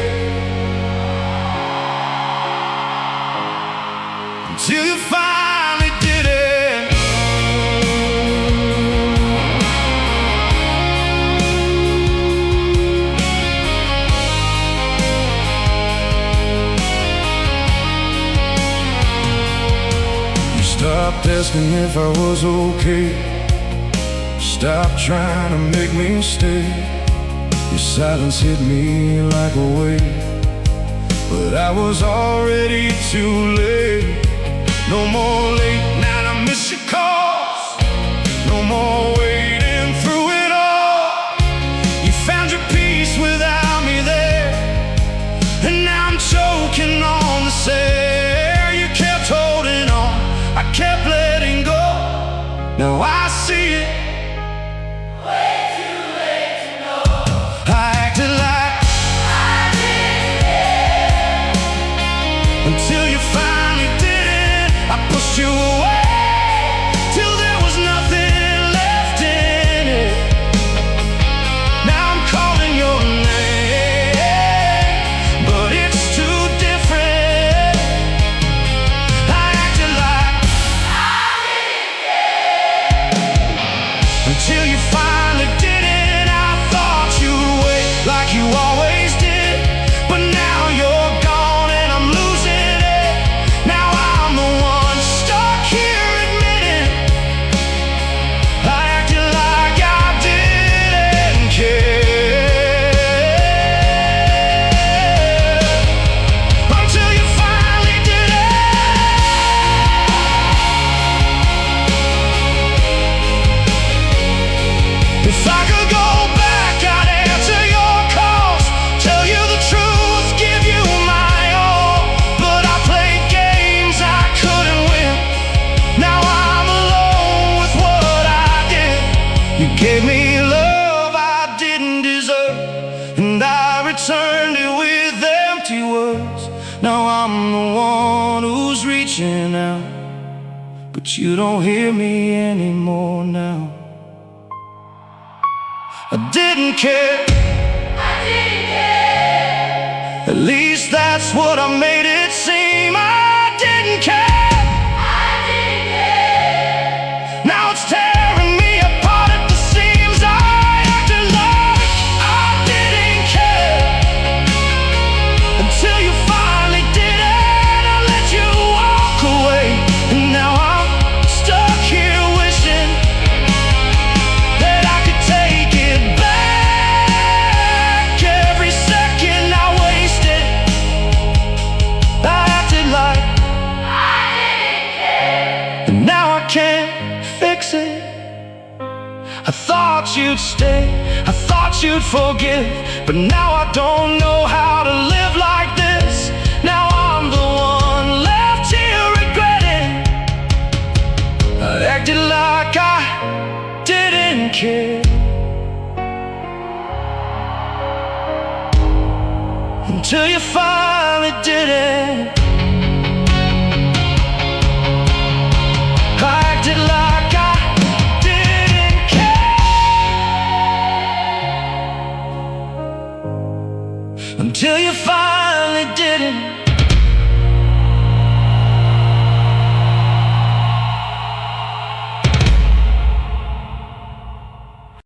until you finally did it. You stopped asking if I was okay, stopped trying to make me stay. Your silence hit me like a wave, but I was already too late. No more late night, I miss your calls. No more waiting through it all. You found your peace without me there, and now I'm choking on the air. You kept holding on, I kept letting go. Now I see it. Way too late to know. I acted like I didn't care. until you finally did it. I pushed you away till there was nothing left in it. Now I'm calling your name, but it's too different. I acted like I didn't care. until you finally did it. I thought you'd wait like you always did, but now you're gone and I'm losing it. Now I'm the one stuck here admitting I acted like I didn't care until you finally did it. If I could go back, I'd answer your calls, tell you the truth, give you my all. But I played games I couldn't win. Now I'm alone with what I did. You gave me love I didn't deserve, and I returned it with empty words. Now I'm the one who's reaching out, but you don't hear me anymore now. I didn't care, I didn't care. at least that's what I made it seem. I didn't care, I didn't care. now it's tearing me apart at the seams. I acted like I didn't care until you finally did it. I let you walk away, and now I'm stuck here wishing that I could take it back. Every second I wasted, I acted like I didn't care. and now I can't fix it. I thought you'd stay, I thought you'd forgive, but now I don't know how to live like this. Now I'm the one left here regretting I acted like I didn't care until you finally did it. I acted like I until you find